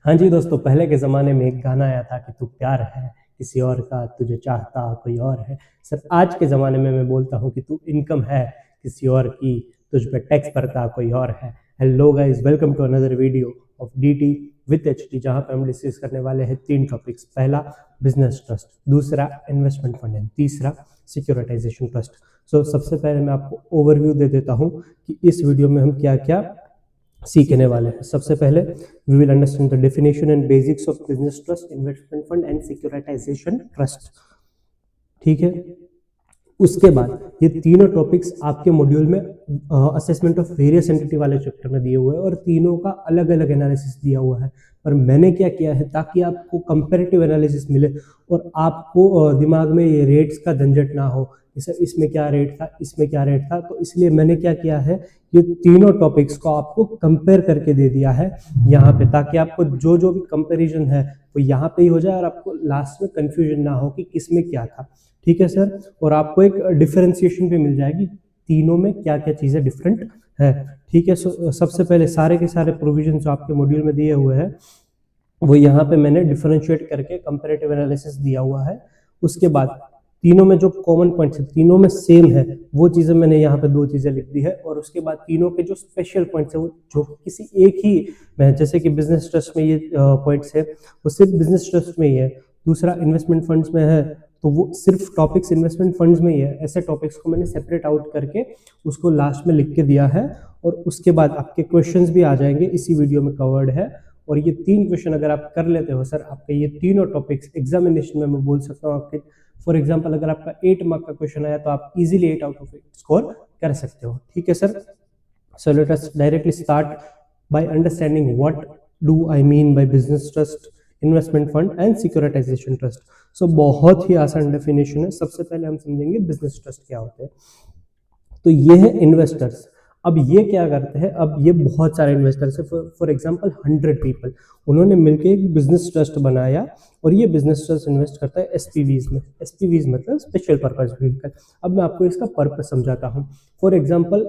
हाँ जी दोस्तों, पहले के ज़माने में एक गाना आया था कि तू प्यार है किसी और का, तुझे चाहता कोई और है। सर आज के ज़माने में मैं बोलता हूँ कि तू इनकम है किसी और की, तुझ पे टैक्स भरता कोई और है। Hello guys, welcome to another video of DT with HT, जहाँ पे हम डिस्कस करने वाले हैं 3 टॉपिक्स। पहला बिजनेस ट्रस्ट, दूसरा इन्वेस्टमेंट फंड एंड तीसरा सिक्योरिटाइजेशन ट्रस्ट। सो सबसे पहले मैं आपको ओवरव्यू दे देता हूँ कि इस वीडियो में हम क्या क्या सीखने वाले हैं। सबसे पहले we will understand the definition and basics of business trust, investment fund and securitization trust. ठीक है, उसके बाद ये तीनों टॉपिक्स आपके मॉड्यूल में असेसमेंट ऑफ वेरियस एंटिटी वाले चैप्टर में दिए हुए हैं और तीनों का अलग अलग एनालिसिस दिया हुआ है। पर मैंने क्या किया है ताकि आपको कंपैरेटिव एनालिसिस मिले और आपको दिमाग में ये रेट्स का झंझट ना हो, इसमें क्या रेट था, इसमें क्या रेट था, तो इसलिए मैंने क्या किया है, ये तीनों टॉपिक्स को आपको कंपेयर करके दे दिया है यहाँ पे, ताकि आपको जो जो भी कंपैरिजन है वो यहाँ पे ही हो जाए और आपको लास्ट में कंफ्यूजन ना हो कि किसमें क्या था। ठीक है सर, और आपको एक डिफरेंशिएशन भी मिल जाएगी तीनों में क्या क्या चीज़ें डिफरेंट है। ठीक है, सबसे पहले सारे के सारे प्रोविजन जो आपके मॉड्यूल में दिए हुए हैं वो यहाँ पे मैंने डिफरेंशिएट करके कंपैरेटिव एनालिसिस दिया हुआ है। उसके बाद तीनों में जो कॉमन पॉइंट्स है, तीनों में सेम है, वो चीज़ें मैंने यहाँ पे 2 चीज़ें लिख दी है। और उसके बाद तीनों के जो स्पेशल पॉइंट्स है वो जो किसी एक ही में, जैसे कि बिजनेस ट्रस्ट में ये पॉइंट्स है वो सिर्फ बिजनेस ट्रस्ट में ही है, दूसरा इन्वेस्टमेंट फंड्स में है तो वो सिर्फ टॉपिक्स इन्वेस्टमेंट फंड्स में ही है। ऐसे टॉपिक्स को मैंने सेपरेट आउट करके उसको लास्ट में लिख के दिया है। और उसके बाद आपके क्वेश्चंस भी आ जाएंगे, इसी वीडियो में कवर्ड है। और ये 3 क्वेश्चन अगर आप कर लेते हो सर, आपके ये तीनों टॉपिक्स एग्जामिनेशन में मैं बोल सकता हूँ आपके, फॉर एग्जाम्पल अगर आपका 8 मार्क का क्वेश्चन आया तो आप इजीली 8 आउट ऑफ 8 स्कोर कर सकते हो। ठीक है sir, so let us directly start by understanding what do I mean by business trust, investment fund and securitization trust. So बहुत ही आसान डेफिनेशन है। सबसे पहले हम समझेंगे बिजनेस ट्रस्ट क्या होते हैं। तो ये है इन्वेस्टर्स। अब ये क्या करते हैं, अब ये बहुत सारे इन्वेस्टर्स है, फॉर एग्जांपल 100 पीपल, उन्होंने मिलकर एक बिजनेस ट्रस्ट बनाया और ये बिजनेस ट्रस्ट इन्वेस्ट करता है एसपीवीज में। एसपीवीज मतलब स्पेशल पर्पस व्हीकल। अब मैं आपको इसका पर्पस समझाता हूँ। फॉर एग्जांपल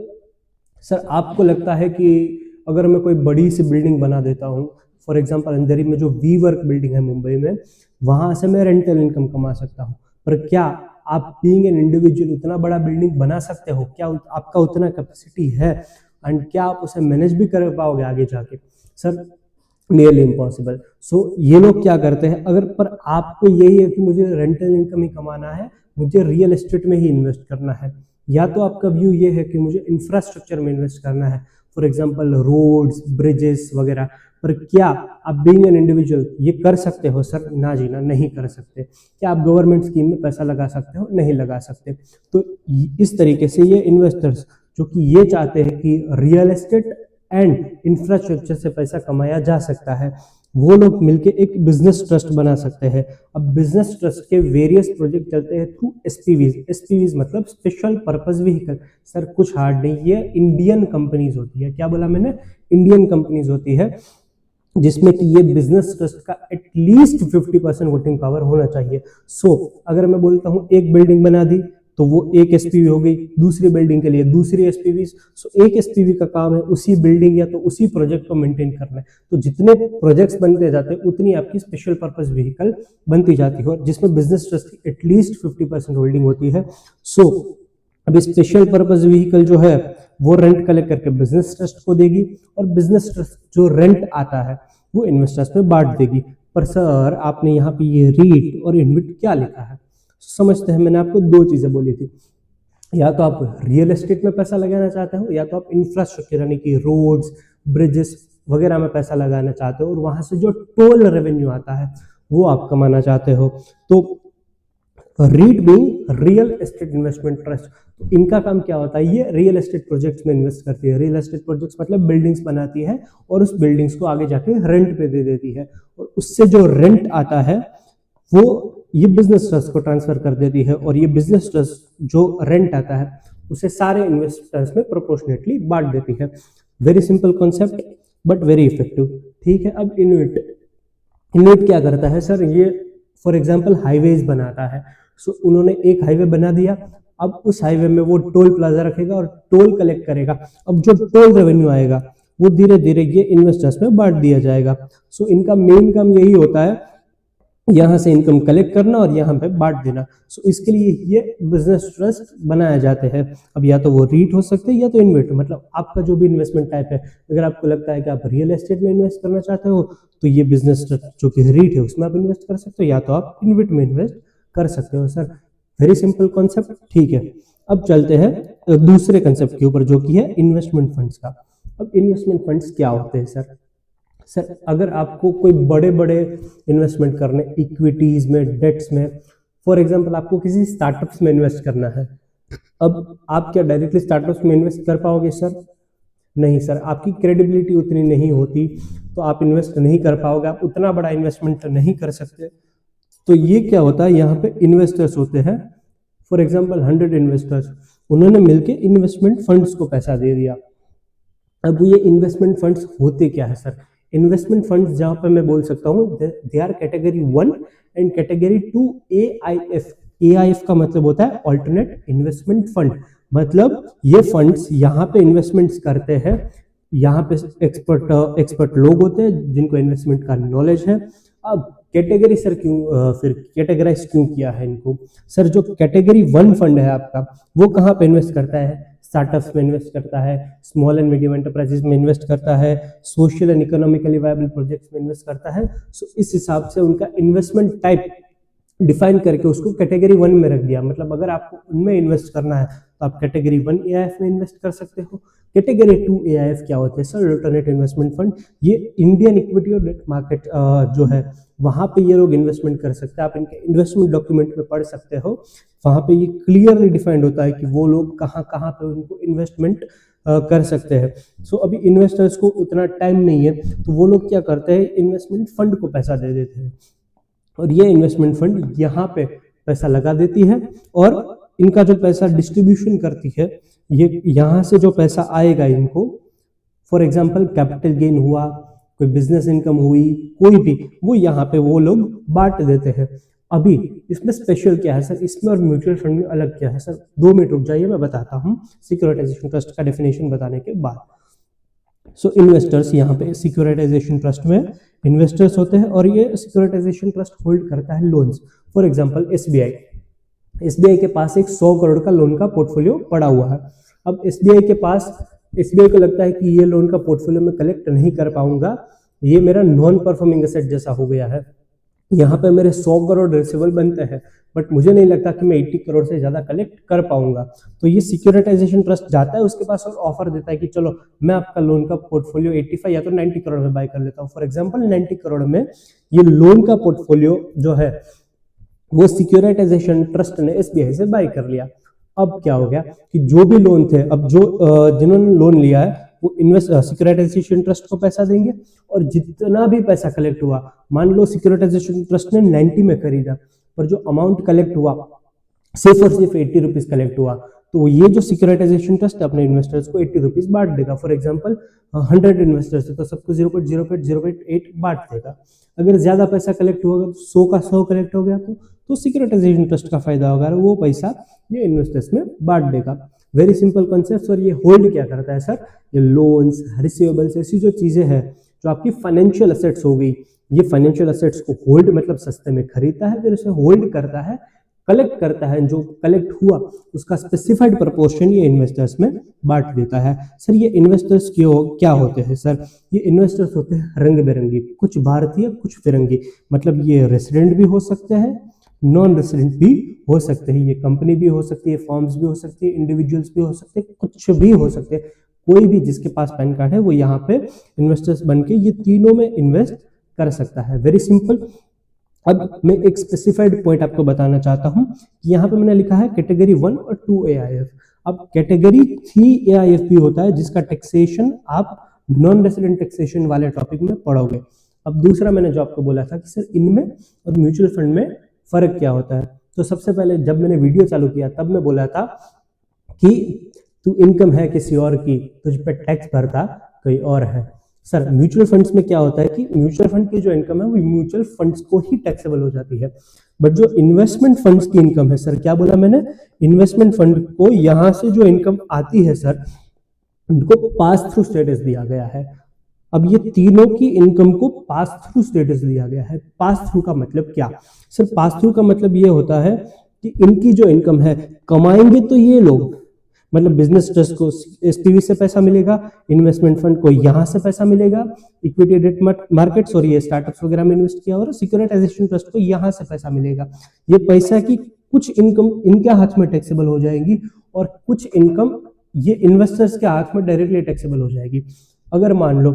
सर, आपको लगता है कि अगर मैं कोई बड़ी सी बिल्डिंग बना देता हूँ, फॉर एग्जांपल अंधेरी में जो वी वर्क बिल्डिंग है मुंबई में, वहां से मैं रेंटल इनकम कमा सकता हूँ। पर क्या आप बीइंग एन इंडिविजुअल उतना बड़ा बिल्डिंग बना सकते हो? क्या आपका उतना कैपेसिटी है? एंड क्या आप उसे मैनेज भी कर पाओगे आगे जाके? Sir nearly impossible. सो ये लोग क्या करते हैं, अगर पर आपको यही है कि मुझे रेंटल इनकम ही कमाना है, मुझे रियल एस्टेट में ही इन्वेस्ट करना है, या तो आपका व्यू ये है कि मुझे इंफ्रास्ट्रक्चर में इन्वेस्ट करना है, फॉर एग्जाम्पल रोड्स, ब्रिजेस वगैरह, पर क्या आप बीइंग एन इंडिविजुअल ये कर सकते हो? सर ना जी ना, नहीं कर सकते। क्या आप गवर्नमेंट स्कीम में पैसा लगा सकते हो? नहीं लगा सकते। तो इस तरीके से ये इन्वेस्टर्स जो कि ये चाहते हैं कि रियल एस्टेट एंड इंफ्रास्ट्रक्चर से पैसा कमाया जा सकता है, वो लोग मिलके एक बिजनेस ट्रस्ट बना सकते हैं। अब बिजनेस ट्रस्ट के वेरियस प्रोजेक्ट चलते हैं थ्रू एसपीवीज। एसपीवीज मतलब स्पेशल पर्पस व्हीकल। सर कुछ हार्ड नहीं, ये इंडियन कंपनीज होती है। क्या बोला मैंने? इंडियन कंपनीज होती है, जिसमें कि ये बिजनेस ट्रस्ट का एटलीस्ट 50% वोटिंग पावर होना चाहिए। सो अगर मैं बोलता हूँ एक बिल्डिंग बना दी तो वो एक एसपीवी हो गई, दूसरी बिल्डिंग के लिए दूसरी एसपीवी। सो एक एसपीवी का काम है उसी बिल्डिंग या तो उसी प्रोजेक्ट को मेंटेन करना है। तो जितने प्रोजेक्ट्स बनते जाते हैं उतनी आपकी स्पेशल पर्पस व्हीकल बनती जाती है, जिसमें बिजनेस ट्रस्ट की एटलीस्ट 50% होल्डिंग होती है। सो अब स्पेशल पर्पस व्हीकल जो है वो रेंट कलेक्ट करके बिजनेस ट्रस्ट को देगी और बिजनेस ट्रस्ट जो रेंट आता है वो इन्वेस्टर्स में बांट देगी। पर सर आपने यहाँ पे ये रीट और इन्विट क्या लिखा है? समझते हैं, मैंने आपको 2 चीजें बोली थी, या तो आप रियल एस्टेट में पैसा लगाना चाहते हो, या तो आप इंफ्रास्ट्रक्चर यानी कि रोड्स, ब्रिजेस वगैरह में पैसा लगाना चाहते हो और वहां से जो टोल रेवेन्यू आता है वो आप कमाना चाहते हो। तो REIT being real estate investment trust, तो इनका काम क्या होता है, ये रियल एस्टेट प्रोजेक्ट्स में इन्वेस्ट करती है। रियल एस्टेट प्रोजेक्ट्स मतलब बिल्डिंग्स बनाती है और उस बिल्डिंग्स को आगे जाके रेंट पे दे देती है, और उससे जो रेंट आता है वो ये बिजनेस ट्रस्ट को ट्रांसफर कर देती है, और ये बिजनेस ट्रस्ट जो रेंट आता है उसे सारे इन्वेस्टर्स में प्रोपोर्शनेटली बांट देती है। Very simple concept but very effective. ठीक है, अब इन्वेट क्या करता है सर, ये फॉर एग्जाम्पल हाईवेज बनाता है। सो उन्होंने एक हाईवे बना दिया, अब उस हाईवे में वो टोल प्लाजा रखेगा और टोल कलेक्ट करेगा। अब जो टोल रेवेन्यू आएगा वो धीरे धीरे ये इन्वेस्टर्स में बांट दिया जाएगा। सो इनका मेन काम यही होता है, यहाँ से इनकम कलेक्ट करना और यहाँ पे बांट देना। सो इसके लिए ये बिजनेस ट्रस्ट बनाए जाते हैं। अब या तो वो रीट हो सकते हैं या तो इन्वेट, मतलब आपका जो भी इन्वेस्टमेंट टाइप है। अगर आपको लगता है कि आप रियल एस्टेट में इन्वेस्ट करना चाहते हो तो ये बिजनेस ट्रस्ट जो कि रीट है उसमें आप इन्वेस्ट कर सकते हो, या तो आप इन्वेट में इन्वेस्ट कर सकते हो। सर वेरी सिंपल कॉन्सेप्ट, ठीक है। अब चलते हैं दूसरे कंसेप्ट के ऊपर जो कि है इन्वेस्टमेंट फंड्स का। अब इन्वेस्टमेंट फंड्स क्या होते हैं सर? सर अगर आपको कोई बड़े बड़े इन्वेस्टमेंट करने, इक्विटीज में, डेट्स में, फॉर एग्जांपल आपको किसी स्टार्टअप्स में इन्वेस्ट करना है, अब आप क्या डायरेक्टली स्टार्टअप्स में इन्वेस्ट कर पाओगे सर? नहीं सर, आपकी क्रेडिबिलिटी उतनी नहीं होती, तो आप इन्वेस्ट नहीं कर पाओगे, आप उतना बड़ा इन्वेस्टमेंट नहीं कर सकते। तो ये क्या होता है, यहाँ पे इन्वेस्टर्स होते हैं, फॉर एग्जाम्पल 100 इन्वेस्टर्स, उन्होंने मिलके इन्वेस्टमेंट फंड्स को पैसा दे दिया। अब ये इन्वेस्टमेंट फंड्स होते क्या है सर? इन्वेस्टमेंट फंड्स जहां पे मैं बोल सकता हूँ they are category 1 and category 2 AIF। AIF का मतलब होता है अल्टरनेट इन्वेस्टमेंट फंड, मतलब ये फंड्स यहाँ पे इन्वेस्टमेंट्स करते हैं, यहाँ पे एक्सपर्ट लोग होते हैं जिनको इन्वेस्टमेंट का नॉलेज है। अब कैटेगरी सर क्यों फिर कैटेगराइज क्यों किया है इनको? सर जो कैटेगरी 1 फंड है आपका, वो कहाँ पे इन्वेस्ट करता है? स्टार्टअप्स में इन्वेस्ट करता है, स्मॉल एंड मीडियम एंटरप्राइजेस में इन्वेस्ट करता है, social and economically viable projects में इन्वेस्ट करता है। सो इस हिसाब से उनका इन्वेस्टमेंट टाइप डिफाइन करके उसको कैटेगरी 1 में रख दिया। मतलब अगर आपको उनमें इन्वेस्ट करना है तो आप कैटेगरी 1 AIF में इन्वेस्ट कर सकते हो। कैटेगरी 2 AIF क्या होते हैं सर? Alternate investment fund. ये इंडियन इक्विटी और डेट मार्केट जो है वहां पे ये लोग इन्वेस्टमेंट कर सकते हैं। आप इनके इन्वेस्टमेंट डॉक्यूमेंट में पढ़ सकते हो, वहां पे ये क्लियरली डिफाइंड होता है कि वो लोग कहाँ कहाँ पे उनको इन्वेस्टमेंट कर सकते हैं। सो अभी इन्वेस्टर्स को उतना टाइम नहीं है, तो वो लोग क्या करते हैं, इन्वेस्टमेंट फंड को पैसा दे देते हैं, और ये इन्वेस्टमेंट फंड यहाँ पे पैसा लगा देती है, और इनका जो पैसा डिस्ट्रीब्यूशन करती है, ये यहाँ से जो पैसा आएगा इनको, फॉर एग्जाम्पल कैपिटल गेन हुआ, कोई बिजनेस इनकम हुई, कोई भी, वो यहाँ पे वो लोग बांट देते हैं। अभी इसमें स्पेशल क्या है सर, इसमें और म्यूचुअल फंड में अलग क्या है सर? 2 मिनट रुक जाइए, मैं बताता हूँ सिक्योरिटाइजेशन ट्रस्ट का डेफिनेशन बताने के बाद। सो इन्वेस्टर्स यहाँ पे सिक्योरिटाइजेशन ट्रस्ट में इन्वेस्टर्स होते हैं, और ये सिक्योरिटाइजेशन ट्रस्ट होल्ड करता है लोन्स। फॉर एग्जांपल एसबीआई के पास एक 100 करोड़ का लोन का पोर्टफोलियो पड़ा हुआ है। अब एसबीआई को लगता है कि ये लोन का पोर्टफोलियो में कलेक्ट नहीं कर पाऊंगा, ये मेरा नॉन परफॉर्मिंग एसेट जैसा हो गया है, यहाँ पे मेरे 100 करोड़ रिसीवेबल बनते हैं, बट मुझे नहीं लगता कि मैं 80 करोड़ से ज्यादा कलेक्ट कर पाऊंगा। तो ये सिक्योरिटाइजेशन ट्रस्ट जाता है उसके पास और ऑफर देता है कि चलो मैं आपका लोन का पोर्टफोलियो 85 या तो 90 करोड़ में बाय कर लेता हूँ। फॉर एग्जांपल 90 करोड़ में ये लोन का पोर्टफोलियो जो है वो सिक्योरिटाइजेशन ट्रस्ट ने एसबीआई से बाय कर लिया। अब क्या हो गया कि जो भी लोन थे, अब जो जिन्होंने लोन लिया है वो सिक्योरिटाइजेशन ट्रस्ट को पैसा देंगे, और जितना भी पैसा कलेक्ट हुआ, मान लो सिक्योरिटाइजेशन ट्रस्ट ने 90 में खरीदा, पर जो अमाउंट कलेक्ट हुआ सिर्फ और सिर्फ 80 रुपीज कलेक्ट हुआ, तो ये जो सिक्योरिटाइजेशन ट्रस्ट अपने इन्वेस्टर्स को 80 रुपीज बांट देगा। फॉर एग्जांपल 100 इन्वेस्टर्स है तो सबको 0.008 बांट देगा। अगर ज्यादा पैसा कलेक्ट होगा, 100 का 100 कलेक्ट हो गया तो सिक्योरिटाइजेशन ट्रस्ट का फायदा होगा, वो पैसा ये इन्वेस्टर्स में बांट देगा। Very simple concept. और ये होल्ड क्या करता है सर? ये लोन्स, रिसीवेबल्स, ऐसी जो चीजें हैं जो आपकी फाइनेंशियल एसेट्स हो गई, ये फाइनेंशियल एसेट्स को होल्ड मतलब सस्ते में खरीदता है, फिर उसे होल्ड करता है, कलेक्ट करता है, जो कलेक्ट हुआ उसका स्पेसिफाइड प्रपोर्शन ये इन्वेस्टर्स में बांट देता है। सर ये इन्वेस्टर्स क्या होते हैं सर? ये इन्वेस्टर्स होते हैं रंग बिरंगी, कुछ भारतीय कुछ फिरंगी, मतलब ये रेसिडेंट भी हो सकते हैं, नॉन रेसिडेंट भी हो सकते हैं, ये कंपनी भी हो सकती है, फॉर्म्स भी हो सकती है, इंडिविजुअल्स भी हो सकते हैं, कुछ भी हो सकते हैं, कोई भी जिसके पास पैन कार्ड है वो यहाँ पे इन्वेस्टर्स बनके ये तीनों में इन्वेस्ट कर सकता है। Very simple. अब मैं एक स्पेसिफाइड पॉइंट आपको बताना चाहता हूं कि यहाँ पे मैंने लिखा है कैटेगरी 1 और 2 AIF। अब कैटेगरी 3 AIF भी होता है जिसका टैक्सेशन आप नॉन रेसिडेंट टैक्सेशन वाले टॉपिक में पढ़ोगे। अब दूसरा मैंने जो आपको बोला था कि सर इनमें और म्यूचुअल फंड में फर्क क्या होता है, तो सबसे पहले जब मैंने वीडियो चालू किया तब मैं बोला था कि तू इनकम है किसी और की, तुझ पे टैक्स भरता कोई और है। सर म्यूचुअल फंड्स में क्या होता है कि म्यूचुअल फंड की जो इनकम है वो म्यूचुअल फंड्स को ही टैक्सेबल हो जाती है, बट जो इन्वेस्टमेंट फंड्स की इनकम है, सर क्या बोला मैंने, इन्वेस्टमेंट फंड को यहां से जो इनकम आती है सर इनको पास थ्रू स्टेटस दिया गया है। अब ये तीनों की इनकम को पास थ्रू स्टेटस दिया गया है। पास थ्रू का मतलब क्या? सर पास थ्रू का मतलब ये होता है कि इनकी जो इनकम है, कमाएंगे तो ये लोग, मतलब बिजनेस ट्रस्ट को एसपीवी से पैसा मिलेगा, इन्वेस्टमेंट फंड को यहां से पैसा मिलेगा, इक्विटी डेट मार्केट्स और ये स्टार्टअप्स वगैरह में इन्वेस्ट किया, और सिक्योरिटाइजेशन ट्रस्ट को यहां से पैसा मिलेगा। ये पैसा की कुछ इनकम इनके हाथ में टैक्सेबल हो जाएगी और कुछ इनकम ये इन्वेस्टर्स के हाथ में डायरेक्टली टैक्सेबल हो जाएगी। अगर मान लो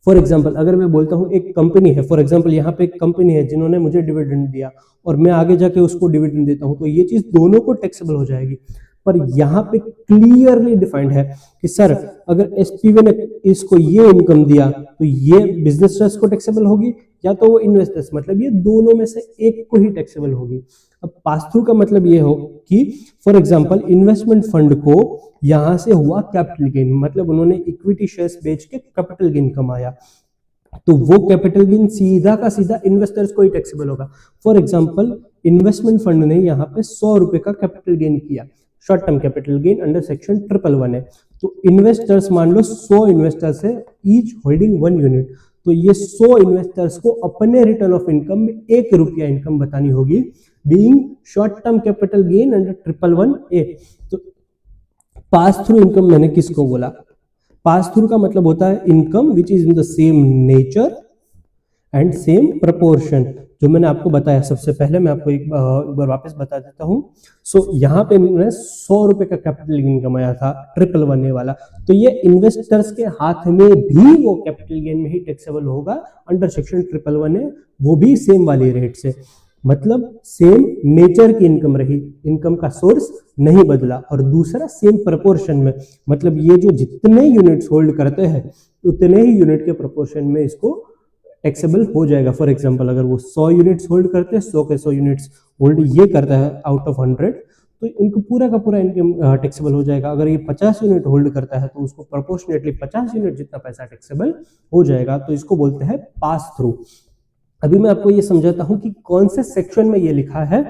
फॉर एग्जांपल, अगर मैं बोलता हूं एक कंपनी है, फॉर एग्जांपल यहाँ पे एक कंपनी है जिन्होंने मुझे डिविडेंड दिया और मैं आगे जाके उसको डिविडेंड देता हूं, तो ये चीज दोनों को टैक्सेबल हो जाएगी। पर यहाँ पे क्लियरली डिफाइंड है कि सर अगर एसपीवी ने इसको ये इनकम दिया तो ये बिजनेस ट्रस्ट को टैक्सेबल होगी या तो वो इन्वेस्टर्स, मतलब ये दोनों में से एक को ही टैक्सेबल होगी। अब पास थ्रू का मतलब ये हो कि फॉर एग्जांपल इन्वेस्टमेंट फंड को यहां से हुआ कैपिटल गेन, मतलब उन्होंने इक्विटी शेयर्स बेच के कैपिटल गेन कमाया, तो वो कैपिटल गेन सीधा का सीधा इन्वेस्टर्स को ही टैक्सेबल होगा। फॉर एग्जांपल इन्वेस्टमेंट फंड ने यहाँ पे 100 रुपए का कैपिटल गेन किया, short term capital gain under section 111 है, तो इन्वेस्टर्स मान लो 100 इन्वेस्टर्स है, ईच होल्डिंग 1 यूनिट, तो ये 100 इन्वेस्टर्स को अपने रिटर्न ऑफ इनकम में 1 रुपया इनकम बतानी होगी, being short term capital gain under 111A। तो पास थ्रू इनकम मैंने किसको बोला? पास थ्रू का मतलब होता है income which is in the same nature and same proportion, जो मैंने आपको बताया सबसे पहले, मैं आपको एक बार वापस बता देता हूं। सो यहाँ पे इन्होंने 100 रुपए का कैपिटल गेन कमाया था 111A वाला, तो ये इन्वेस्टर्स के हाथ में भी वो कैपिटल गेन में ही टैक्सेबल होगा अंडर सेक्शन 111A, वो भी सेम वाली रेट से, मतलब सेम नेचर की इनकम रही, इनकम का सोर्स नहीं बदला। और दूसरा सेम प्रपोर्शन में, मतलब ये जो जितने यूनिट्स होल्ड करते हैं उतने ही यूनिट के प्रपोर्शन में इसको टैक्सेबल हो जाएगा। फॉर एग्जांपल अगर वो 100 यूनिट्स होल्ड करते हैं, 100 के 100 यूनिट्स होल्ड ये करता है आउट ऑफ 100, तो उनको पूरा का पूरा इनकम टैक्सेबल हो जाएगा। अगर ये 50 यूनिट होल्ड करता है तो उसको प्रोपोर्शनेटली 50 यूनिट जितना पैसा टैक्सेबल हो जाएगा, तो इसको बोलते हैं पास थ्रू। अभी मैं आपको ये समझाता हूं कि कौन से सेक्शन में ये लिखा है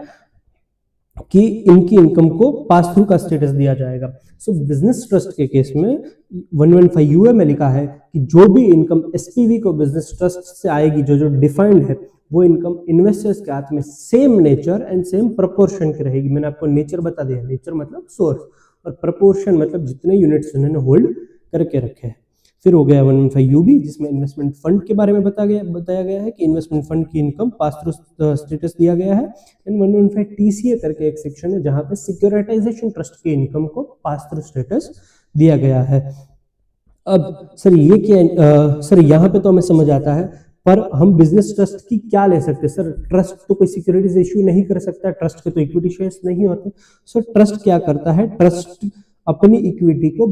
कि इनकी इनकम को पास थ्रू का स्टेटस दिया जाएगा। सो बिजनेस ट्रस्ट के केस में 115 यूए में लिखा है कि जो भी इनकम एसपीवी को बिजनेस ट्रस्ट से आएगी, जो डिफाइंड है, वो इनकम इन्वेस्टर्स के हाथ में same nature and same proportion की रहेगी। मैंने आपको नेचर बता दिया, नेचर मतलब सोर्स, और प्रपोर्शन मतलब जितने यूनिट्स उन्होंने होल्ड करके रखे हैं। फिर हो गया 115 यूबी, जिसमें इन्वेस्टमेंट फंड के बारे में बताया गया है कि इन्वेस्टमेंट फंड की इनकम पास थ्रू स्टेटस दिया गया है। एंड 115 टीसीए करके एक सेक्शन है जहां पे सिक्योरिटाइजेशन ट्रस्ट की इनकम को पास थ्रू स्टेटस दिया गया है। अब सर ये क्या, सर यहाँ पे तो हमें समझ आता है, पर हम बिजनेस ट्रस्ट की क्या ले सकते हैं? सर ट्रस्ट तो कोई सिक्योरिटीज इश्यू नहीं कर सकता, ट्रस्ट के तो इक्विटी शेयर्स नहीं होते। सर ट्रस्ट क्या करता है? ट्रस्ट अपनी इक्विटी को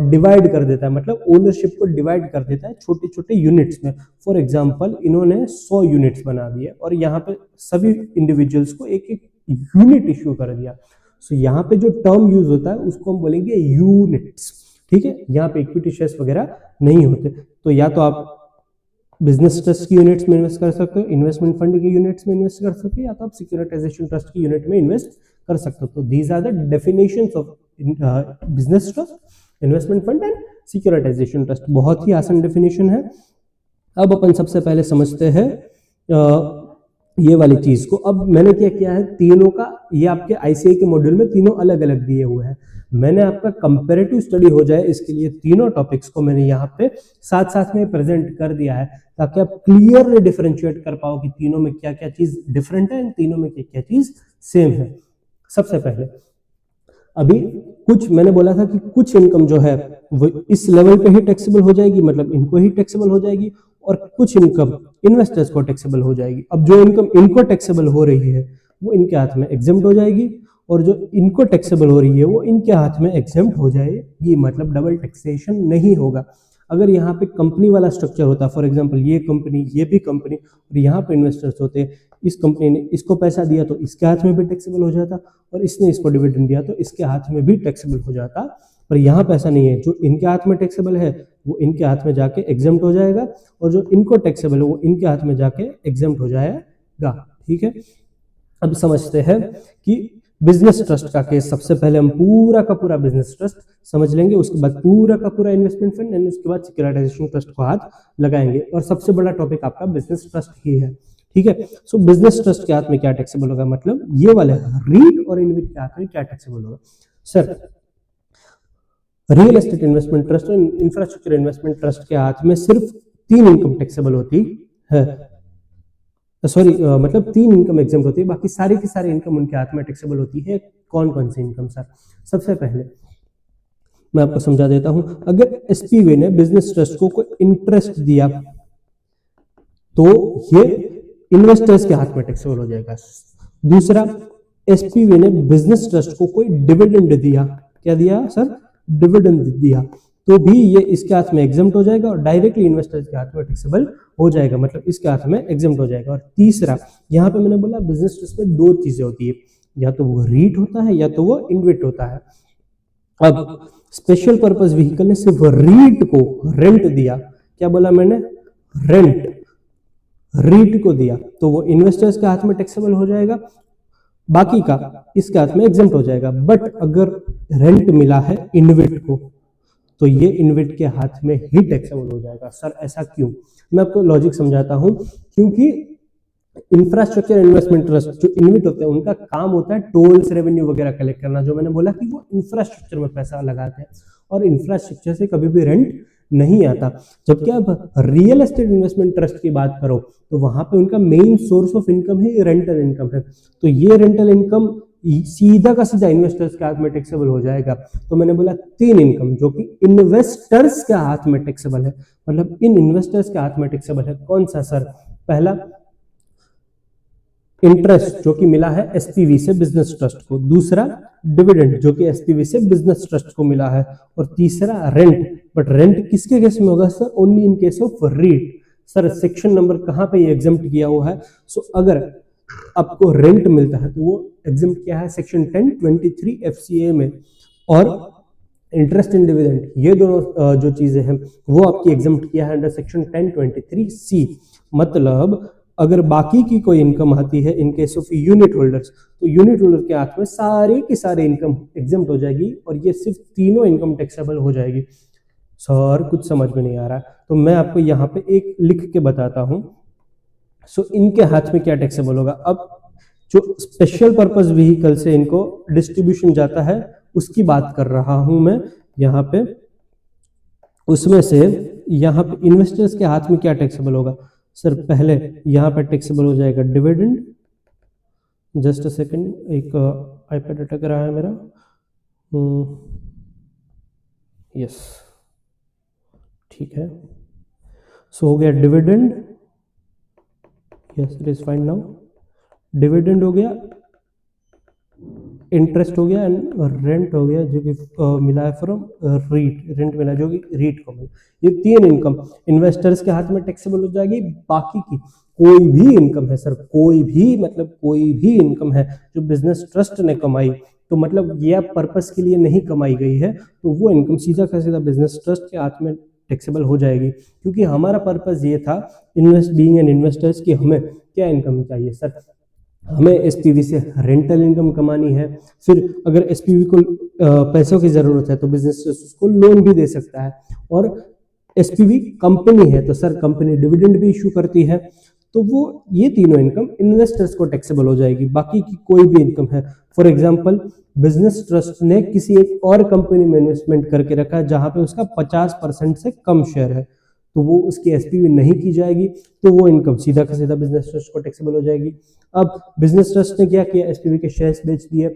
डिवाइड कर देता है, मतलब ओनरशिप को डिवाइड कर देता है छोटे छोटे यूनिट्स में। फॉर एग्जांपल इन्होंने 100 यूनिट्स बना दिए और यहाँ पे सभी इंडिविजुअल्स को एक एक यूनिट इश्यू कर दिया। सो यहाँ पे जो टर्म यूज होता है उसको हम बोलेंगे यूनिट्स, ठीक है। यहाँ पे इक्विटी शेयर्स वगैरह नहीं होते, तो या तो आप बिजनेस ट्रस्ट की यूनिट्स में इन्वेस्ट कर सकते हो, इन्वेस्टमेंट फंड की यूनिट्स में इन्वेस्ट कर सकते हो, या तो आप सिक्योरिटाइजेशन ट्रस्ट की यूनिट में इन्वेस्ट कर सकते हो। तो these are the definitions of business trust, investment fund and securitization trust. बहुत ही आसान डेफिनेशन है। अब अपन सबसे पहले समझते हैं ये वाली चीज को। अब मैंने क्या किया है, तीनों का, ये आपके आईसीआई के मॉड्यूल में तीनों अलग अलग दिए हुए हैं। मैंने आपका कंपैरेटिव स्टडी हो जाए इसके लिए तीनों टॉपिक्स को मैंने यहाँ पे साथ साथ में प्रेजेंट कर दिया है, ताकि आप क्लियरली डिफरेंशिएट कर पाओ कि तीनों में क्या क्या चीज डिफरेंट है, तीनों में क्या क्या चीज सेम है। सबसे पहले अभी कुछ मैंने बोला था कि कुछ इनकम जो है वो इस लेवल पे ही टैक्सेबल हो जाएगी, मतलब इनको ही टैक्सेबल हो जाएगी, और कुछ इनकम इन्वेस्टर्स को टैक्सेबल हो जाएगी। अब जो इनकम इनको टैक्सेबल हो रही है वो इनके हाथ में एग्जेम्प्ट हो जाएगी, और जो इनको टैक्सेबल हो रही है वो इनके हाथ में एग्जेम्प्ट हो जाएगी, मतलब डबल टैक्सेशन नहीं होगा। अगर यहाँ पे कंपनी वाला स्ट्रक्चर होता, फॉर एग्जांपल ये कंपनी, ये भी कंपनी, और यहाँ पे इन्वेस्टर्स होते, इस कंपनी ने इसको पैसा दिया तो इसके हाथ में भी टैक्सेबल हो जाता, और इसने इसको डिविडेंड दिया तो इसके हाथ में भी टैक्सेबल हो जाता। पर यहाँ पे ऐसा नहीं है, जो इनके हाथ में टैक्सेबल है वो इनके हाथ में जाके एग्जेम्प्ट हो जाएगा, और जो इनको टैक्सेबल है वो इनके हाथ में जाके एग्जेम्प्ट हो जाएगा, ठीक है। अब समझते हैं कि बिजनेस ट्रस्ट का केस सबसे पहले हम पूरा का पूरा बिजनेस ट्रस्ट समझ लेंगे, उसके बाद पूरा का पूरा इन्वेस्टमेंट फंड एंड उसके बाद सिक्योरिटाइजेशन ट्रस्ट को हाथ लगाएंगे और सबसे बड़ा टॉपिक आपका बिजनेस ट्रस्ट ही है। ठीक है, सो बिजनेस ट्रस्ट के हाथ में क्या टैक्सेबल होगा, मतलब ये वाले रीट और इनविट के हाथ में क्या टैक्सेबल होगा। Sir real estate investment trust और इंफ्रास्ट्रक्चर इन्वेस्टमेंट ट्रस्ट के हाथ में सिर्फ 3 इनकम टैक्सेबल होती है, सॉरी मतलब 3 इनकम एग्जाम्प्ट होती है, बाकी सारी की सारी इनकम उनके हाथ में टैक्सेबल होती है। कौन कौन सी इनकम सर? सबसे पहले मैं आपको समझा देता हूं, अगर एसपीवी ने बिजनेस ट्रस्ट को कोई इंटरेस्ट दिया तो ये इन्वेस्टर्स के हाथ में टैक्सेबल हो जाएगा। दूसरा, एसपीवी ने बिजनेस ट्रस्ट को कोई डिविडेंड दिया, क्या दिया सर? डिविडेंड दिया, तो भी ये इसके हाथ में एग्जम्प्ट हो जाएगा और डायरेक्टली इन्वेस्टर्स के हाथ में टैक्सेबल हो जाएगा, मतलब इसके हाथ में एग्जम्प्ट हो जाएगा। और तीसरा, यहाँ पे मैंने बोला बिजनेस ट्रस्ट में 2 चीजें होती है, या तो वो रीट होता है या तो वो इन्विट होता है। अब स्पेशल पर्पस व्हीकल ने सिर्फ रीट को रेंट दिया, क्या बोला मैंने? रेंट, रीट को दिया, तो वो इन्वेस्टर्स के हाथ में टैक्सेबल हो जाएगा, बाकी का इसके हाथ में एग्जम्प्ट हो जाएगा। बट अगर रेंट मिला है इन्विट को तो ये इन्विट के हाथ में ही टैक्सेबल हो जाएगा। सर ऐसा क्यों? मैं आपको लॉजिक समझाता हूं, क्योंकि इंफ्रास्ट्रक्चर इन्वेस्टमेंट ट्रस्ट जो इन्विट होते हैं उनका काम होता है टोल्स रेवेन्यू वगैरह कलेक्ट करना, जो मैंने बोला कि वो इंफ्रास्ट्रक्चर में पैसा लगाते हैं और इंफ्रास्ट्रक्चर से कभी भी रेंट नहीं आता। जबकि आप रियल एस्टेट इन्वेस्टमेंट ट्रस्ट की बात करो तो वहां पे उनका मेन सोर्स ऑफ इनकम है रेंटल इनकम है, तो ये रेंटल इनकम सीधा का सीधा इन्वेस्टर्स के हाथ में टैक्सेबल हो जाएगा। तो मैंने बोला 3 इनकम जो कि इन्वेस्टर्स के हाथ में टैक्सेबल है, मतलब इन इन्वेस्टर्स के हाथ में टैक्सेबल है। कौन सा सर? पहला इंटरेस्ट जो कि मिला है एसपीवी से बिजनेस ट्रस्ट को, दूसरा डिविडेंड जो कि एसपीवी से बिजनेस ट्रस्ट को मिला है, और तीसरा रेंट। बट रेंट किसके केस में होगा sir? Only in case of REIT. Sir section number कहां पे ये एग्जम्प्ट किया हुआ है? सो अगर आपको रेंट मिलता है तो वो एग्जम्प्ट किया है सेक्शन 1023 एफसीए में, और इंटरेस्ट इन डिविडेंड ये दोनों जो चीजें हैं वो आपकी एग्जम्प्ट किया है अंडर सेक्शन 1023 सी। मतलब अगर बाकी की कोई इनकम आती है in case of unit holders, तो यूनिट होल्डर के हाथ में सारे की सारे इनकम एग्जम्प्ट हो जाएगी और ये सिर्फ तीनों इनकम टैक्सेबल हो जाएगी। सर कुछ समझ में नहीं आ रहा, तो मैं आपको यहाँ पे एक लिख के बताता हूं। सो इनके हाथ में क्या टैक्सेबल होगा? अब जो स्पेशल पर्पस व्हीकल से इनको डिस्ट्रीब्यूशन जाता है उसकी बात कर रहा हूं मैं यहाँ पे। उसमें से यहाँ पे इन्वेस्टर्स के हाथ में क्या टैक्सेबल होगा? सर पहले यहाँ पे टैक्सेबल हो जाएगा डिविडेंड। जस्ट अ सेकंड, एक आईपैड अटक रहा है मेरा। यस ठीक है, सो हो गया dividend. Yes it is fine now. Dividend हो गया, इंटरेस्ट हो गया एंड रेंट हो गया जो कि मिला है फ्रॉम रीट, रेंट मिला जो कि रीट को मिला। ये 3 इनकम इन्वेस्टर्स के हाथ में टैक्सेबल हो जाएगी। बाकी की कोई भी इनकम है सर, कोई भी मतलब कोई भी इनकम है जो बिजनेस ट्रस्ट ने कमाई, तो मतलब ये पर्पस के लिए नहीं कमाई गई है, तो वो इनकम सीधा का सीधा बिजनेस ट्रस्ट के हाथ में टैक्सेबल हो जाएगी। क्योंकि हमारा पर्पस ये था इन्वेस्ट बीइंग एन इन्वेस्टर्स की हमें क्या इनकम चाहिए सर? हमें एसपीवी से रेंटल इनकम कमानी है। फिर अगर एसपीवी को पैसों की जरूरत है तो बिजनेस उसको लोन भी दे सकता है, और एसपीवी कंपनी है तो सर कंपनी डिविडेंड भी इशू करती है, तो वो ये तीनों इनकम इन्वेस्टर्स को टैक्सेबल हो जाएगी। बाकी की कोई भी इनकम है, फॉर एग्जांपल बिजनेस ट्रस्ट ने किसी एक और कंपनी में इन्वेस्टमेंट करके रखा है जहां पे उसका 50% से कम शेयर है, तो वो उसकी एसपीवी नहीं की जाएगी, तो वो इनकम सीधा का सीधा बिजनेस ट्रस्ट को टैक्सेबल हो जाएगी। अब बिजनेस ट्रस्ट ने क्या किया? एसपीवी के शेयर्स बेच दिए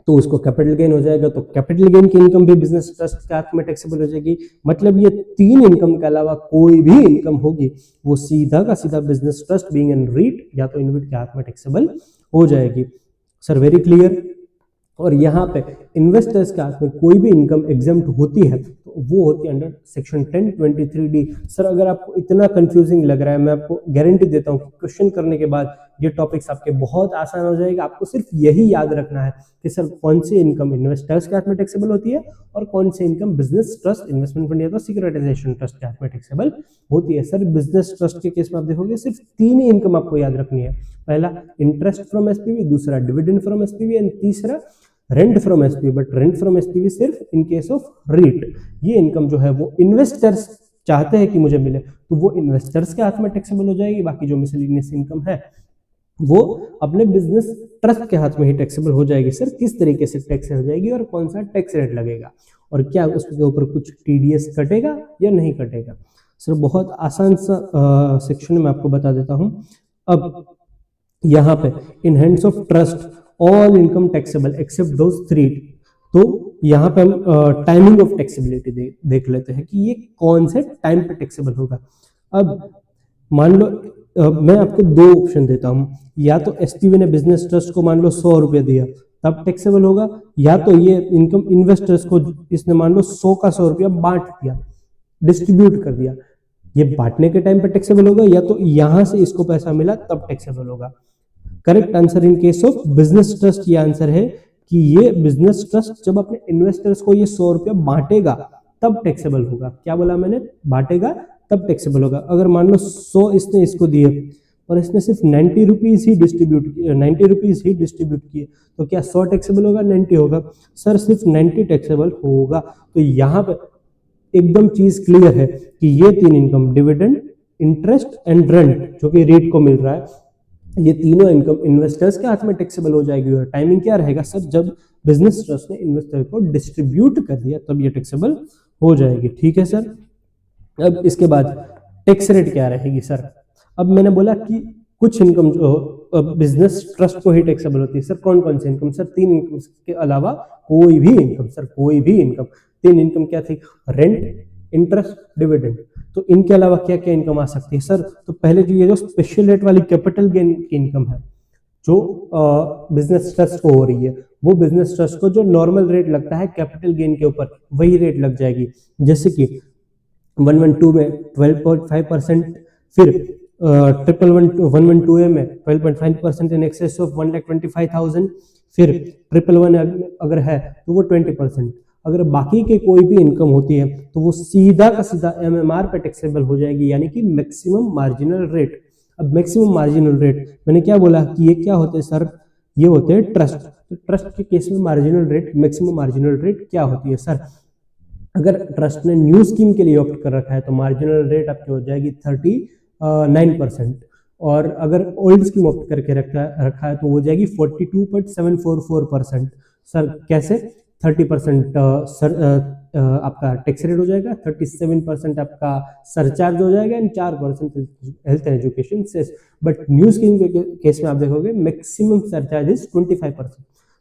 तो उसको कैपिटल गेन हो जाएगा, तो कैपिटल गेन की इनकम भी बिजनेस ट्रस्ट के हाथ में टैक्सेबल हो जाएगी। मतलब ये 3 इनकम के अलावा कोई भी इनकम होगी वो सीधा का सीधा business trust being an REIT या तो इन्विट के हाथ में टैक्सेबल हो जाएगी। Sir very clear. और यहाँ पे इन्वेस्टर्स के हाथ में कोई भी इनकम एग्जेम्प्ट होती है तो वो होती है अंडर सेक्शन 1023D। सर अगर आपको इतना कंफ्यूजिंग लग रहा है, मैं आपको गारंटी देता हूँ कि क्वेश्चन करने के बाद ये टॉपिक्स आपके बहुत आसान हो जाएगा। आपको सिर्फ यही याद रखना है कि सर कौन सी इनकम इन्वेस्टर्स के हाथ में टैक्सेबल होती है और कौन सी income business trust, investment fund या तो सिक्योरिटाइजेशन ट्रस्ट के हाथ में टैक्सेबल होती है। सर बिजनेस ट्रस्ट के केस में आप देखोगे सिर्फ 3 ही इनकम आपको याद रखनी है। पहला इंटरेस्ट फ्रॉम एसपीवी, दूसरा डिविडेंड फ्रॉम एसपीवी एंड तीसरा rent from SPV. But rent from SPV सिर्फ इन केस ऑफ रीट। ये इनकम जो है वो इन्वेस्टर्स चाहते हैं कि मुझे मिले तो वो इन्वेस्टर्स के हाथ में टैक्सेबल हो जाएगी। बाकी जो मिसलेनियस इनकम है वो अपने बिजनेस ट्रस्ट के हाथ में ही टैक्सेबल हो जाएगी। सर किस तरीके से टैक्स हो जाएगी और कौन सा टैक्स रेट लगेगा और क्या उसके ऊपर कुछ टीडीएस कटेगा या नहीं कटेगा। सर बहुत आसान सा सेक्शन में आपको बता देता हूं। अब यहाँ पे in hands of trust all income taxable except those 3। तो यहाँ पे हम टाइमिंग ऑफ टैक्सेबिलिटी देख लेते हैं कि ये कौन से टाइम पे टैक्सेबल होगा। अब मान लो मैं आपको 2 ऑप्शन देता हूं, या तो एसपीवी ने बिजनेस ट्रस्ट को मान लो 100 रुपया दिया तब टैक्सेबल होगा, या तो ये इनकम इन्वेस्टर्स को इसने मान लो 100 का 100 रुपया बांट दिया, डिस्ट्रीब्यूट कर दिया, ये बांटने के टाइम पे टैक्सेबल होगा या तो यहां से इसको पैसा मिला तब टैक्सेबल होगा। Correct answer in case of business trust ये आंसर है कि ये बिजनेस ट्रस्ट जब अपने इन्वेस्टर्स को ये 100 रुपया बांटेगा तब टैक्सेबल होगा। क्या बोला मैंने? बांटेगा तब टैक्सेबल होगा। अगर मान लो 100 इसने इसको दिए और इसने सिर्फ 90 रुपीज ही डिस्ट्रीब्यूट किए तो क्या 100 टैक्सेबल होगा? 90 होगा। सर सिर्फ 90 टैक्सेबल होगा। तो यहाँ पे एकदम चीज क्लियर है कि ये 3 income dividend, interest and rent जो कि रेट को मिल रहा है, ये तीनों इनकम इन्वेस्टर्स के हाथ में टैक्सेबल हो जाएगी। और टाइमिंग क्या रहेगा? सर जब बिजनेस ट्रस्ट ने इन्वेस्टर को डिस्ट्रीब्यूट कर दिया तब ये टैक्सेबल हो जाएगी। ठीक है सर। अब इसके बाद टैक्स रेट क्या रहेगी? सर अब मैंने बोला कि कुछ इनकम जो बिजनेस ट्रस्ट को ही टैक्सेबल होती है। सर कौन कौन सी इनकम? सर 3 इनकम के अलावा कोई भी इनकम। सर कोई भी इनकम। 3 इनकम क्या थी? Rent, interest, dividend. तो इनके अलावा क्या क्या इनकम आ सकती है? सर तो पहले जो ये जो स्पेशल रेट वाली कैपिटल गेन की इनकम है जो बिजनेस ट्रस्ट को हो रही है, वो बिजनेस ट्रस्ट को जो नॉर्मल रेट लगता है कैपिटल गेन के ऊपर वही रेट लग जाएगी। जैसे कि 112 में 12.5%, फिर 112A में 12.5% इन एक्सेस ऑफ 1,25,000, फिर 111 अगर है तो वो 20%। अगर बाकी के कोई भी इनकम होती है तो वो सीधा का सीधा एमएमआर पे टैक्सेबल हो जाएगी, यानी कि मैक्सिमम मार्जिनल रेट। अब मैक्सिमम मार्जिनल रेट मैंने क्या बोला कि ये क्या होते हैं? सर ये होते हैं ट्रस्ट। तो ट्रस्ट के केस में marginal rate, maximum marginal rate क्या होती है? सर अगर ट्रस्ट ने न्यू स्कीम के लिए ऑप्ट कर रखा है तो मार्जिनल रेट आपकी हो जाएगी 39%, और अगर ओल्ड स्कीम ऑप्ट करके रखा है तो हो जाएगी 42.744%। सर कैसे? 30% आपका टैक्स रेट हो जाएगा, 37% आपका सरचार्ज हो जाएगा and 4% health and education cess. But new scheme के केस में आप देखोगे मैक्सिमम सरचार्ज इज 25%,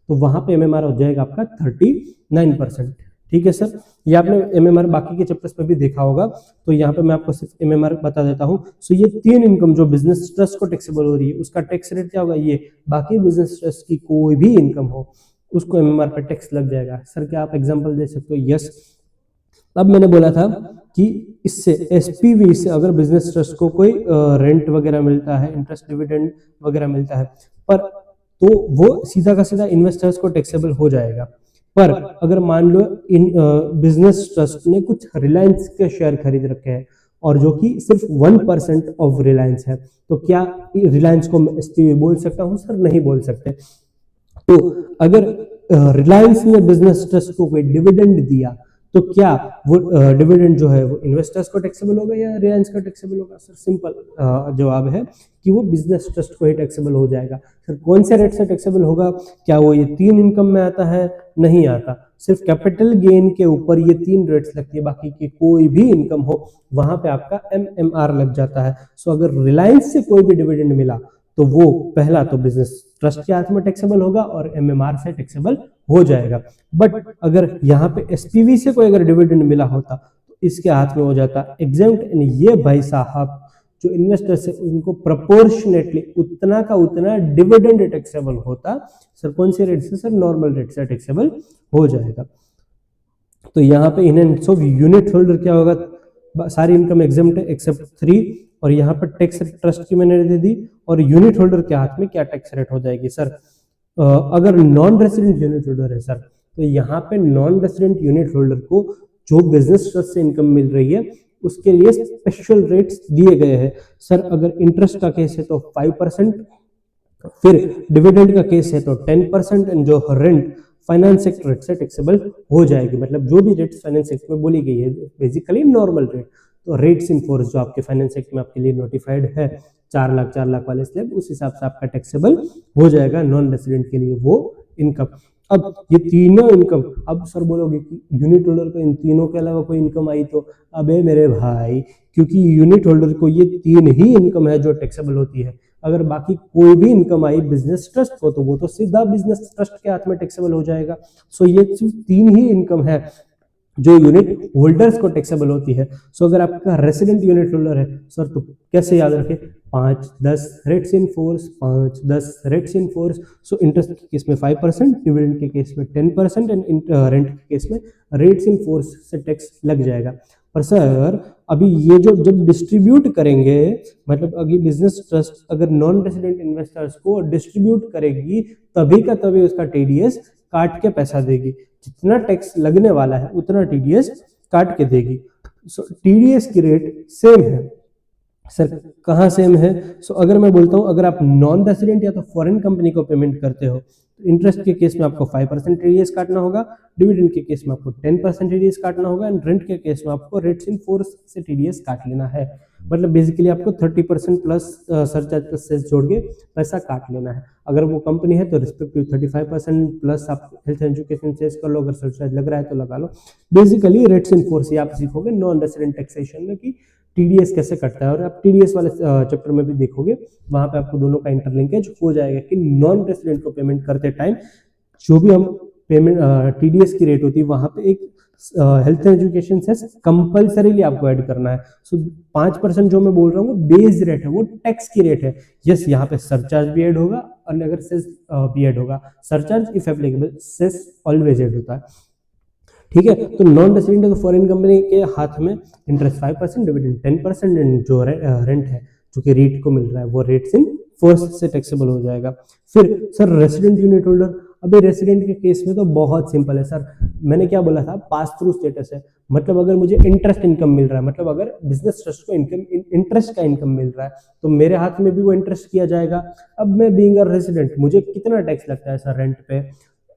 तो वहां पे एमएमआर हो जाएगा आपका 39%। ठीक है सर। ये आपने एमएमआर बाकी के चैप्टर्स में भी देखा होगा, तो यहाँ पे मैं आपको सिर्फ एमएमआर बता देता हूँ। सो ये 3 इनकम जो बिजनेस ट्रस्ट को टैक्सेबल हो रही है उसका टैक्स रेट क्या होगा? ये बाकी बिजनेस ट्रस्ट की कोई भी इनकम हो उसको एमएमआर पर टैक्स लग जाएगा। सर क्या आप एग्जांपल दे सकते हो? यस। अब मैंने बोला था कि इससे एसपीवी से अगर बिजनेस ट्रस्ट को कोई रेंट वगैरह मिलता है, इंटरेस्ट डिविडेंड वगैरह मिलता है, पर तो वो सीधा का सीधा इन्वेस्टर्स को टैक्सेबल हो जाएगा। पर अगर मान लो इन बिजनेस ट्रस्ट ने कुछ रिलायंस के शेयर खरीद रखे हैं और जो कि सिर्फ 1% ऑफ रिलायंस है, तो क्या रिलायंस को एसपीवी बोल सकता हूं? सर नहीं बोल सकते। तो अगर रिलायंस ने बिजनेस ट्रस्ट को कोई डिविडेंड दिया तो क्या वो डिविडेंड जो है वो इन्वेस्टर्स को टैक्सेबल होगा या रिलायंस का टैक्सेबल होगा? सर सिंपल जवाब है कि वो बिजनेस ट्रस्ट को ही टैक्सेबल हो जाएगा। सर कौन से रेट से टैक्सेबल होगा? क्या वो ये 3 इनकम में आता है? नहीं आता। सिर्फ कैपिटल गेन के ऊपर ये 3 रेट्स लगती है, बाकी की कोई भी इनकम हो वहां पे आपका एमएमआर लग जाता है। सो अगर रिलायंस से कोई भी डिविडेंड मिला तो वो पहला तो बिजनेस ट्रस्ट के हाथ में टैक्सेबल होगा और एमएमआर से टैक्सेबल हो जाएगा। बट अगर यहाँ पे एसपीवी से कोई अगर डिविडेंड मिला होता तो इसके हाथ में हो जाता एग्जेम्प्ट। ये भाई साहब जो इन्वेस्टर्स है उनको प्रोपोर्शनेटली उतना का उतना डिविडेंड टैक्सेबल होता। सर कौन से रेट से? सर नॉर्मल रेट से टैक्सेबल हो जाएगा। तो यहाँ पे in end of unit holder क्या होगा? सारी इनकम एग्जेम्प्ट है एक्सेप्ट 3, और यहाँ पर टैक्स ट्रस्ट की मैंने दे दी, और यूनिट होल्डर के हाथ में क्या टैक्स रेट हो जाएगी? सर अगर नॉन रेसिडेंट यूनिट होल्डर है सर, तो यहाँ पे नॉन रेसिडेंट यूनिट होल्डर को जो बिजनेस ट्रस्ट से इनकम मिल रही है उसके लिए स्पेशल रेट्स दिए गए हैं। सर अगर इंटरेस्ट का केस है तो 5%, फिर डिविडेंड का केस है तो 10%, एंड जो रेंट फाइनेंस एक्ट रेट से टैक्सेबल हो जाएगी। मतलब जो भी रेट्स फाइनेंस एक्ट में बोली गई है बेसिकली नॉर्मल रेट, तो रेट्स इन फोर्स जो आपके फाइनेंस एक्ट में आपके लिए नोटिफाइड है 4 लाख वाले स्लैब, उस हिसाब से आपका टैक्सेबल हो जाएगा नॉन रेसिडेंट के लिए वो इनकम। अब ये तीनों इनकम, अब सर बोलोगे कि यूनिट होल्डर को इन तीनों के अलावा कोई इनकम आई तो? अबे मेरे भाई, क्योंकि यूनिट होल्डर को ये 3 ही इनकम है जो टैक्सेबल होती है। अगर बाकी कोई भी इनकम आई बिजनेस ट्रस्ट को तो वो तो सीधा बिजनेस ट्रस्ट के हाथ में टैक्सेबल हो जाएगा। सो ये सिर्फ 3 ही इनकम है जो यूनिट होल्डर्स को टैक्सेबल होती है। सो अगर आपका रेसिडेंट यूनिट होल्डर है सर, तो कैसे याद रखें? 5-10 rates in force, 5-10 rates in force. So interest के केस में 5%, डिविडेंड के केस में 10%, एंड रेंट के केस में रेट्स इन फोर्स से टैक्स लग जाएगा। पर सर अभी ये जो जब डिस्ट्रीब्यूट करेंगे, मतलब अभी बिजनेस ट्रस्ट अगर नॉन रेसिडेंट इन्वेस्टर्स को डिस्ट्रीब्यूट करेगी तभी का तभी उसका टीडीएस काट के पैसा देगी। जितना टैक्स लगने वाला है उतना टीडीएस काट के देगी। सो टीडीएस की रेट सेम है। सर कहाँ सेम है? सो अगर मैं बोलता हूँ अगर आप नॉन रेसिडेंट या तो फॉरेन कंपनी को पेमेंट करते हो तो इंटरेस्ट के केस में आपको 5% टीडीएस काटना होगा, डिविडेंड के केस में आपको 10% टीडीएस काटना होगा, एंड रेंट के केस में आपको रेट्स इन फोर्स से टीडीएस काट लेना है। मतलब बेसिकली आपको 30% प्लस सरचार्ज प्लस सेस जोड़ के पैसा काट लेना है। अगर वो कंपनी है तो रिस्पेक्टिव 35% प्लस आप हेल्थ एजुकेशन सेस कर लो, अगर सरचार्ज लग रहा है तो लगा लो। बेसिकली रेट्स इन फोर्स ही आप सीखोगे नॉन रेसिडेंट टैक्सेशन में कि टीडीएस कैसे कटता है, और आप टीडीएस वाले चैप्टर में भी देखोगे, वहां पे आपको दोनों का इंटरलिंकेज हो जाएगा कि नॉन रेसिडेंट को पेमेंट करते टाइम जो भी हम पेमेंट टीडीएस की रेट होती है वहां पे एक हेल्थ एजुकेशन सेस कंपल्सरीली आपको ऐड करना है। सो 5% जो मैं बोल रहा हूँ बेस रेट है, वो टैक्स की रेट है। यस, यहाँ पे सरचार्ज भी ऐड होगा और अगर सेस भी ऐड होगा। Surcharge if applicable, cess always add होता है। ठीक है, तो नॉन रेसिडेंट तो फॉरेन कंपनी के हाथ में इंटरेस्ट 5%, डिविडेंड 10%, एंड जो रेंट है जो कि रेट को मिल रहा है वो रेट्स इन फोर्स से टैक्सेबल हो जाएगा। फिर सर रेसिडेंट यूनिट होल्डर, अभी रेसिडेंट के केस में तो बहुत सिंपल है सर। मैंने क्या बोला था? पास थ्रू स्टेटस है। मतलब अगर मुझे इंटरेस्ट इनकम मिल रहा है, मतलब अगर बिजनेस ट्रस्ट को इंटरेस्ट का इनकम मिल रहा है तो मेरे हाथ में भी वो इंटरेस्ट किया जाएगा। अब मैं बीइंग अ रेसिडेंट, मुझे कितना टैक्स लगता है सर रेंट पे,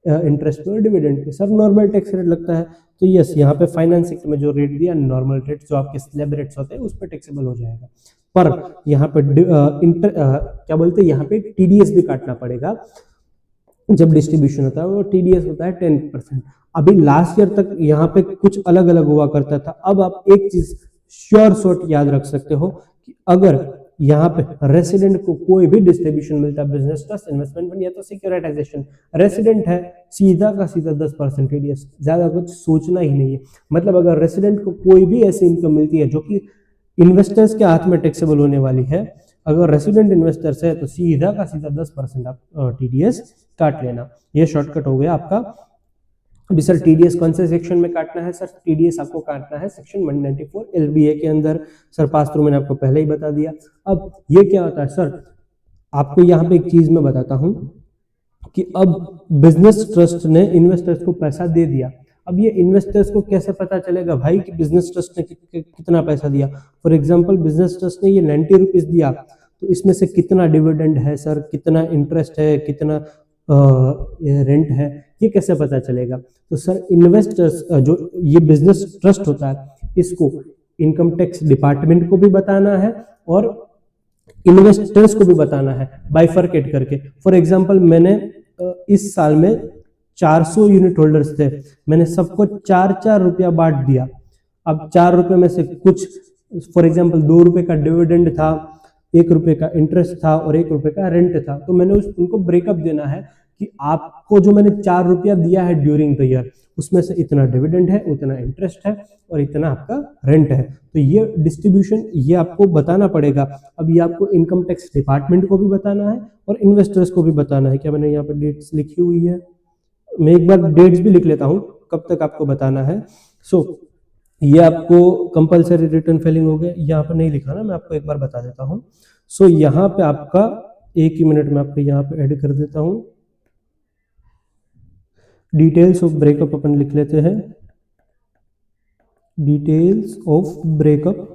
इंटरेस्ट पे और dividend pay? Sir normal tax rate लगता है। तो यस, यहाँ पे फाइनेंस एक्ट में जो रेट दिया नॉर्मल रेट, जो आपके स्लैब रेट्स होते हैं उस पर टैक्सेबल हो जाएगा। पर यहाँ पे क्या बोलते हैं, यहाँ पे टीडीएस भी काटना पड़ेगा। जब डिस्ट्रीब्यूशन होता है वो टीडीएस होता है 10%। अभी लास्ट ईयर तक यहाँ पे कुछ अलग अलग हुआ करता था। अब आप एक चीज श्योर शॉट याद रख सकते हो कि अगर यहाँ पे रेसिडेंट को कोई भी डिस्ट्रीब्यूशन मिलता है, बिजनेस ट्रस्ट, इन्वेस्टमेंट फंड या तो सिक्योरिटाइजेशन, रेसिडेंट है सीधा का सीधा 10% टीडीएस, ज्यादा कुछ सोचना ही नहीं है। मतलब अगर रेसिडेंट को कोई भी ऐसी इनकम मिलती है जो कि इन्वेस्टर्स के हाथ में टैक्सेबल होने वाली है, अगर रेसिडेंट इन्वेस्टर्स है तो सीधा का सीधा 10% आप टीडीएस काट लेना। ये शॉर्टकट हो गया आपका। अभी सर टीडीएस कौन से सेक्शन में काटना है? सर टीडीएस आपको काटना है सेक्शन 194 एलबीए के अंदर। सर पास थ्रू मैंने आपको पहले ही बता दिया। अब ये क्या होता है सर, आपको यहाँ पे एक चीज मैं बताता हूँ कि अब बिजनेस ट्रस्ट ने इन्वेस्टर्स को पैसा दे दिया। अब ये इन्वेस्टर्स को कैसे पता चलेगा भाई कि बिजनेस ट्रस्ट ने कितना पैसा दिया? फॉर एग्जांपल बिजनेस ट्रस्ट ने ये 90 रुपीज दिया, तो इसमें से कितना डिविडेंड है सर, कितना इंटरेस्ट है, कितना रेंट है, ये कैसे पता चलेगा? तो सर इन्वेस्टर्स जो ये बिजनेस ट्रस्ट होता है इसको इनकम टैक्स डिपार्टमेंट को भी बताना है और इन्वेस्टर्स को भी बताना है, बाइफरकेट करके। फॉर एग्जांपल मैंने इस साल में 400 यूनिट होल्डर्स थे, मैंने सबको 4-4 रुपया बांट दिया। अब 4 रुपए में से कुछ फॉर एग्जांपल 2 रुपए का डिविडेंड था, 1 रुपए का इंटरेस्ट था और 1 रुपए का रेंट था, तो मैंने उनको ब्रेकअप देना है कि आपको जो मैंने 4 रुपया दिया है ड्यूरिंग द ईयर, उसमें से इतना डिविडेंड है, उतना इंटरेस्ट है और इतना आपका रेंट है। तो ये डिस्ट्रीब्यूशन ये आपको बताना पड़ेगा। अब ये आपको इनकम टैक्स डिपार्टमेंट को भी बताना है और इन्वेस्टर्स को भी बताना है। क्या मैंने यहाँ पर डेट्स लिखी हुई है? मैं एक बार डेट्स भी लिख लेता हूँ कब तक आपको बताना है। ये आपको कंपलसरी रिटर्न फाइलिंग हो गया, यहाँ पर नहीं लिखा ना, मैं आपको एक बार बता देता हूँ। यहाँ पे आपका एक ही मिनट में आपको यहाँ पे ऐड कर देता हूँ। डिटेल्स ऑफ ब्रेकअप अपन लिख लेते हैं। Details of breakup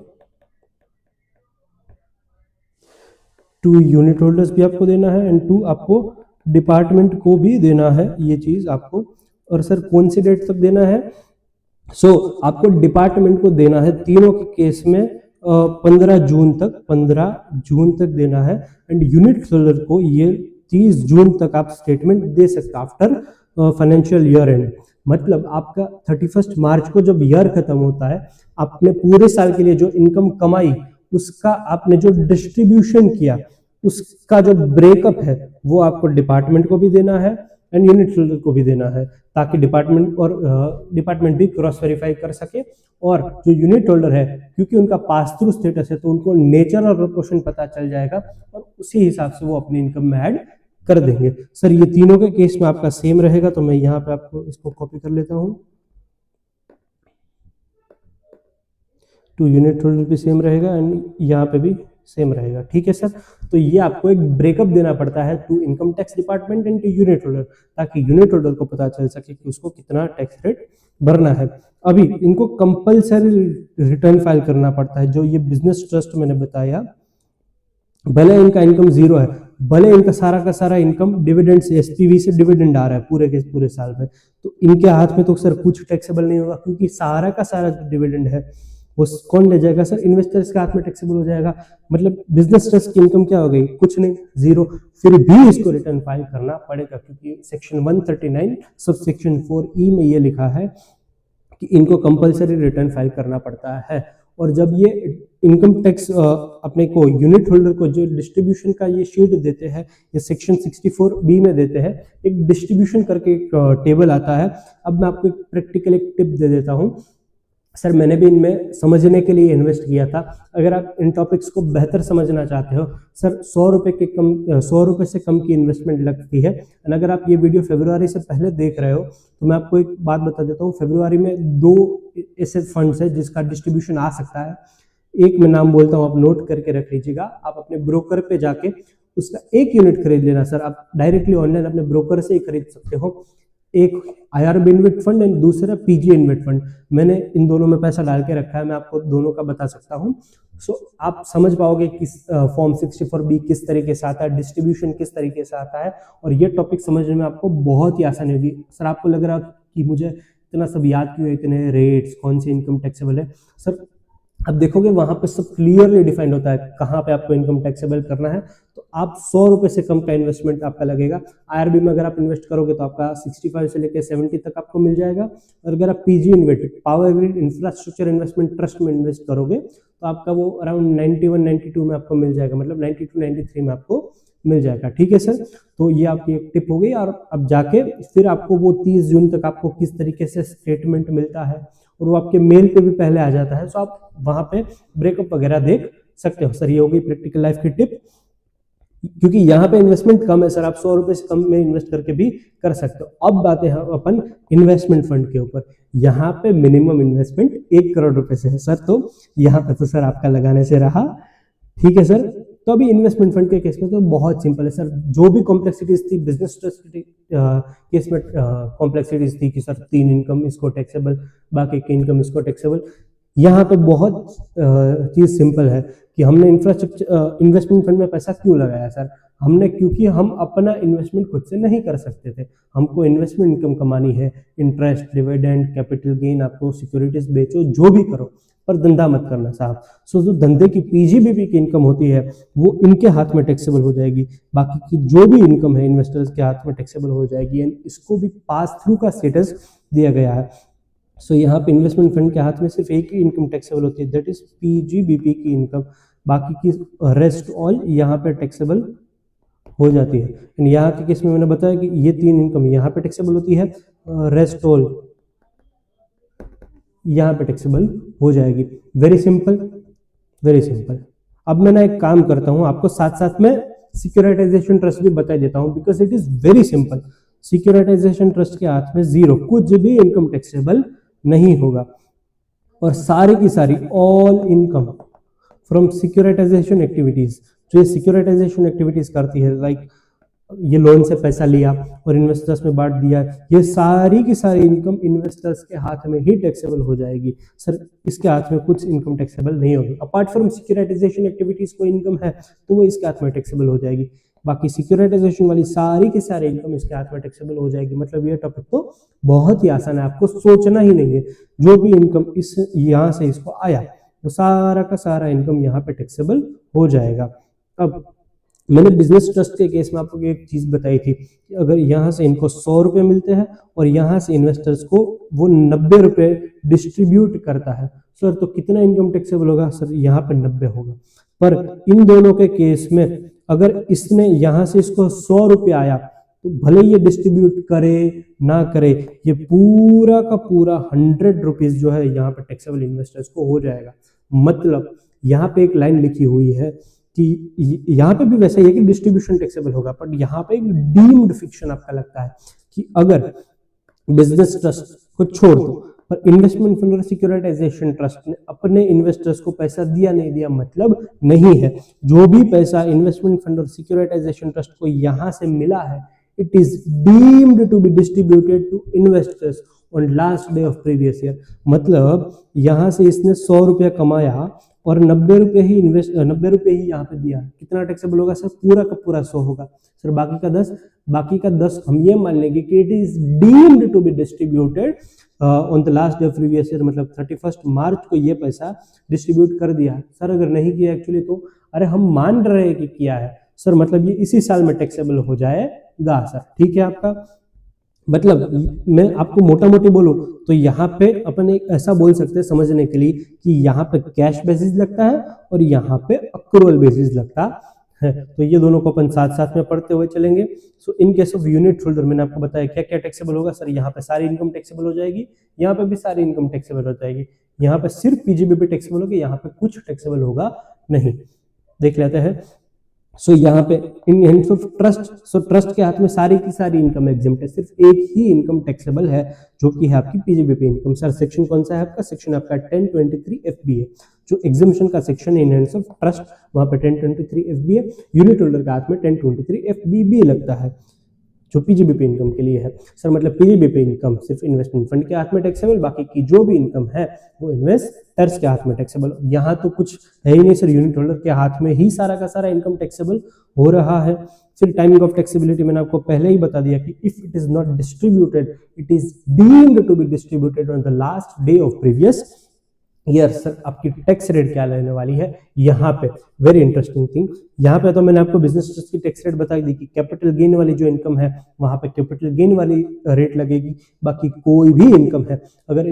to unit holders भी आपको देना है एंड टू आपको डिपार्टमेंट को भी देना है ये चीज आपको। और सर कौन सी डेट तक देना है? आपको डिपार्टमेंट को देना है तीनों के केस में 15 जून तक देना है एंड यूनिट होल्डर को ये 30 जून तक आप स्टेटमेंट दे सकते आफ्टर फाइनेंशियल ईयर एंड। मतलब आपका 31 मार्च को जब ईयर खत्म होता है, आपने पूरे साल के लिए जो इनकम कमाई उसका आपने जो डिस्ट्रीब्यूशन किया उसका जो ब्रेकअप है वो आपको डिपार्टमेंट को भी देना है एंड यूनिट होल्डर को भी देना है, ताकि डिपार्टमेंट भी क्रॉस वेरीफाई कर सके। और जो यूनिट होल्डर है, क्योंकि उनका पास थ्रू स्टेटस है, तो उनको नेचर और प्रोपोर्शन पता चल जाएगा और उसी हिसाब से वो अपनी इनकम में ऐड कर देंगे। सर ये तीनों के केस में आपका सेम रहेगा, तो मैं यहाँ पे आपको इसको कॉपी कर लेता हूँ। टू यूनिट होल्डर भी सेम रहेगा एंड यहाँ पे भी सेम रहेगा। ठीक है सर, तो ये आपको एक ब्रेकअप देना पड़ता है to income tax department and to unit holder, ताकि यूनिट होल्डर को पता चल सके कि उसको कितना टैक्स रेट भरना है। अभी इनको कंपलसरी रिटर्न फाइल करना पड़ता है। जो ये बिजनेस ट्रस्ट मैंने बताया, भले इनका इनकम जीरो है, भले इनका सारा का सारा इनकम डिविडेंड से, एसपीवी से डिविडेंड आ रहा है पूरे के पूरे साल में, तो इनके हाथ में तो सर कुछ टैक्सेबल नहीं होगा, क्योंकि सारा का सारा डिविडेंड है वो कौन ले जाएगा? सर इन्वेस्टर्स के हाथ में टैक्सेबल हो जाएगा। मतलब बिजनेस ट्रस्ट की इनकम क्या हो गई? कुछ नहीं, जीरो। फिर भी इसको रिटर्न फाइल करना पड़ेगा, क्योंकि सेक्शन 139 सब सेक्शन 4E में ये लिखा है कि इनको कंपलसरी रिटर्न फाइल करना पड़ता है। और जब ये इनकम टैक्स अपने को यूनिट होल्डर को जो डिस्ट्रीब्यूशन का ये शीट देते हैं, ये सेक्शन 64B में देते हैं, एक डिस्ट्रीब्यूशन करके एक टेबल आता है। अब मैं आपको एक प्रैक्टिकल एक टिप दे देता हूँ। सर मैंने भी इनमें समझने के लिए इन्वेस्ट किया था। अगर आप इन टॉपिक्स को बेहतर समझना चाहते हो, सर 100 रुपए से कम की इन्वेस्टमेंट लगती है। एंड अगर आप ये वीडियो फरवरी से पहले देख रहे हो तो मैं आपको एक बात बता देता हूँ। फरवरी में 2 ऐसे फंड्स है जिसका डिस्ट्रीब्यूशन आ सकता है। एक मैं नाम बोलता हूँ, आप नोट करके रख लीजिएगा। आप अपने ब्रोकर पे जाके उसका 1 यूनिट खरीद लेना। सर आप डायरेक्टली ऑनलाइन अपने ब्रोकर से ही खरीद सकते हो। एक IRB इन्वेस्ट फंड एंड दूसरा PG इन्वेस्ट फंड। मैंने इन दोनों में पैसा डाल के रखा है, मैं आपको दोनों का बता सकता हूँ। आप समझ पाओगे किस फॉर्म 64B किस तरीके से आता है, डिस्ट्रीब्यूशन किस तरीके से आता है, और ये टॉपिक समझने में आपको बहुत ही आसानी होगी। सर आपको लग रहा कि मुझे इतना सब याद क्यों है, इतने रेट्स, कौन से इनकम टैक्सेबल है। सर अब देखोगे वहां पे सब क्लियरली डिफाइंड होता है कहाँ पे आपको इनकम टैक्सेबल करना है। तो आप 100 रुपए से कम का इन्वेस्टमेंट आपका लगेगा। IRB में अगर आप इन्वेस्ट करोगे तो आपका 65 से लेकर 70 तक आपको मिल जाएगा। और अगर आप PG invest, power grid infrastructure investment trust में इन्वेस्ट करोगे तो आपका वो अराउंड 91-92 में आपको मिल जाएगा, मतलब 92-93 में आपको मिल जाएगा। ठीक है सर, तो ये आपकी एक टिप हो गई। और अब जाके फिर आपको वो 30 जून तक आपको किस तरीके से स्टेटमेंट मिलता है, और वो आपके मेल पे भी पहले आ जाता है। सो आप वहां पे ब्रेकअप वगैरह देख सकते हो। सर ये हो गई प्रैक्टिकल लाइफ की टिप। क्योंकि यहाँ पे इन्वेस्टमेंट कम है सर, आप 100 रुपए से कम में इन्वेस्ट करके भी कर सकते हो। अब बातें हैं अपन इन्वेस्टमेंट फंड के ऊपर। यहाँ पे मिनिमम इन्वेस्टमेंट 1 करोड़ रुपए से है सर, तो यहाँ पे तो सर आपका लगाने से रहा। ठीक है सर, तो अभी इन्वेस्टमेंट फंड के केस में तो बहुत सिंपल है सर। जो भी कॉम्प्लेक्सिटीज थी बिजनेस ट्रस्ट केस में, कॉम्प्लेक्सिटीज थी कि सर 3 इनकम इसको टैक्सेबल, बाकी की इनकम इसको टैक्सेबल। यहाँ पे बहुत चीज सिंपल है कि हमने इंफ्रास्ट्रक्चर इन्वेस्टमेंट फंड में पैसा क्यों लगाया सर। हमने, क्योंकि हम अपना इन्वेस्टमेंट खुद से नहीं कर सकते थे, हमको इन्वेस्टमेंट इनकम कमानी है। इंटरेस्ट, डिविडेंड, कैपिटल गेन, आपको सिक्योरिटीज बेचो, जो भी करो, पर धंधा मत करना साहब। जो धंधे की PGBP की इनकम होती है वो इनके हाथ में टैक्सेबल हो जाएगी। बाकी की जो भी इनकम है इन्वेस्टर्स के हाथ में टैक्सेबल हो जाएगी, एंड इसको भी पास थ्रू का स्टेटस दिया गया है। यहाँ पे इन्वेस्टमेंट फंड के हाथ में सिर्फ एक ही इनकम टैक्सेबल होती है, दैट इज PGBP की इनकम। बाकी की रेस्ट ऑल यहाँ पे टैक्सेबल हो जाती है। एंड यहाँ के केस में मैंने बताया कि ये 3 इनकम यहाँ पे टैक्सेबल होती है, रेस्ट ऑल यहाँ पे टैक्सेबल हो जाएगी। Very simple, very simple. अब मैं ना एक काम करता हूँ, आपको साथ साथ में सिक्योरिटाइजेशन ट्रस्ट भी बता देता हूँ, because it is very simple. Securitization trust के हाथ में 0, कुछ भी इनकम टैक्सेबल नहीं होगा, और सारी की सारी all income from securitization activities, जो ये सिक्योरिटाइजेशन एक्टिविटीज करती है, लाइक ये लोन से पैसा लिया और इन्वेस्टर्स में बांट दिया, ये सारी की सारी इनकम इन्वेस्टर्स के हाथ में ही टैक्सेबल हो जाएगी। सर इसके हाथ में कुछ इनकम टैक्सेबल नहीं होगी। अपार्ट फ्रॉम सिक्योरिटाइजेशन एक्टिविटीज को इनकम है तो वो इसके हाथ में टैक्सेबल हो जाएगी, बाकी सिक्योरिटाइजेशन वाली सारी की सारी इनकम इसके हाथ में टैक्सेबल हो जाएगी। मतलब ये टॉपिक तो बहुत ही आसान है, आपको सोचना ही नहीं है। जो भी इनकम इस यहाँ से इसको आया तो सारा का सारा इनकम यहाँ पे टैक्सेबल हो जाएगा। अब मैंने बिजनेस ट्रस्ट के केस में आपको एक चीज बताई थी कि अगर यहाँ से इनको 100 रुपये मिलते हैं और यहाँ से इन्वेस्टर्स को वो 90 रुपये डिस्ट्रीब्यूट करता है, सर तो कितना इनकम टैक्सेबल होगा? सर यहाँ पे 90 होगा। पर इन दोनों के केस में अगर इसने यहाँ से इसको 100 रुपये आया तो भले ये डिस्ट्रीब्यूट करे ना करे, ये पूरा का पूरा 100 रुपीज जो है यहाँ पे टैक्सेबल इन्वेस्टर्स को हो जाएगा। मतलब यहाँ पे एक लाइन लिखी हुई है कि यहाँ पे भी वैसा ही है कि डिस्ट्रीब्यूशन टैक्सेबल होगा, बट यहाँ पे एक डीम्ड फिक्शन आपका लगता है कि अगर बिजनेस ट्रस्ट को छोड़ दो पर इन्वेस्टमेंट फंड और सिक्योरिटाइजेशन ट्रस्ट ने अपने इन्वेस्टर्स को पैसा दिया नहीं दिया मतलब नहीं है। जो भी पैसा इन्वेस्टमेंट फंड और सिक्योरिटाइजेशन ट्रस्ट को यहाँ से मिला है, it is deemed to be distributed to investors on last day of previous year. मतलब यहाँ से इसने 100 रुपया कमाया और 90 रुपये ही यहाँ पे दिया, कितना टैक्सेबल होगा? सर पूरा का पूरा 100 होगा। सर बाकी का 10 हम ये मान लेंगे कि it is deemed to be distributed on the last day of previous year, मतलब 31 मार्च को ये पैसा डिस्ट्रीब्यूट कर दिया। सर अगर नहीं किया एक्चुअली तो अरे हम मान रहे हैं कि किया है सर, मतलब ये इसी साल में टैक्सेबल हो जाएगा सर, ठीक है आपका। मतलब मैं आपको मोटा मोटी बोलूं तो यहाँ पे अपन एक ऐसा बोल सकते हैं समझने के लिए कि यहाँ पे कैश बेसिस लगता है और यहाँ पे अक्रूवल बेसिस लगता है। तो ये दोनों को अपन साथ साथ में पढ़ते हुए चलेंगे। So in case of unit holder मैंने आपको बताया क्या क्या टैक्सेबल होगा। सर यहाँ पे सारी इनकम टैक्सेबल हो जाएगी, यहाँ पे भी सारी इनकम टैक्सेबल हो जाएगी, यहाँ पे सिर्फ पीजीबीपी टैक्सेबल होगी, यहाँ पे कुछ टैक्सेबल होगा नहीं। देख लेते हैं। सो यहाँ पे in hands of trust, so trust के हाथ में सारी की सारी इनकम एग्जेम्प्ट है, सिर्फ एक ही इनकम टैक्सेबल है जो कि है आपकी पीजीबीपी इनकम। सर सेक्शन कौन सा है आपका? सेक्शन आपका 1023 FB है, जो एग्जामिशन का सेक्शन है इन हैंड्स ऑफ ट्रस्ट, वहां पे 1023 FB है। यूनिट होल्डर के हाथ में 1023 FB भी लगता है जो पीजीबीपी इनकम के लिए है। सर मतलब पीजीबीपी इनकम सिर्फ इन्वेस्टमेंट फंड के हाथ में टैक्सेबल, बाकी की जो भी इनकम है वो इन्वेस्टर्स के हाथ में टैक्सेबल। यहाँ तो कुछ है ही नहीं सर, यूनिट होल्डर के हाथ में ही सारा का सारा इनकम टैक्सेबल हो रहा है। फिर टाइमिंग ऑफ टैक्सेबिलिटी मैंने आपको पहले ही बता दिया कि if it is not distributed it is deemed to be distributed on the last day of previous year. Sir आपकी टैक्स रेट क्या रहने वाली है यहाँ पे? वेरी इंटरेस्टिंग थिंग, यहाँ पे तो मैंने आपको बिजनेस ट्रस्ट की टैक्स रेट बता दी कि कैपिटल गेन वाली जो इनकम है वहां पे कैपिटल गेन वाली रेट लगेगी। बाकी कोई भी इनकम है, अगर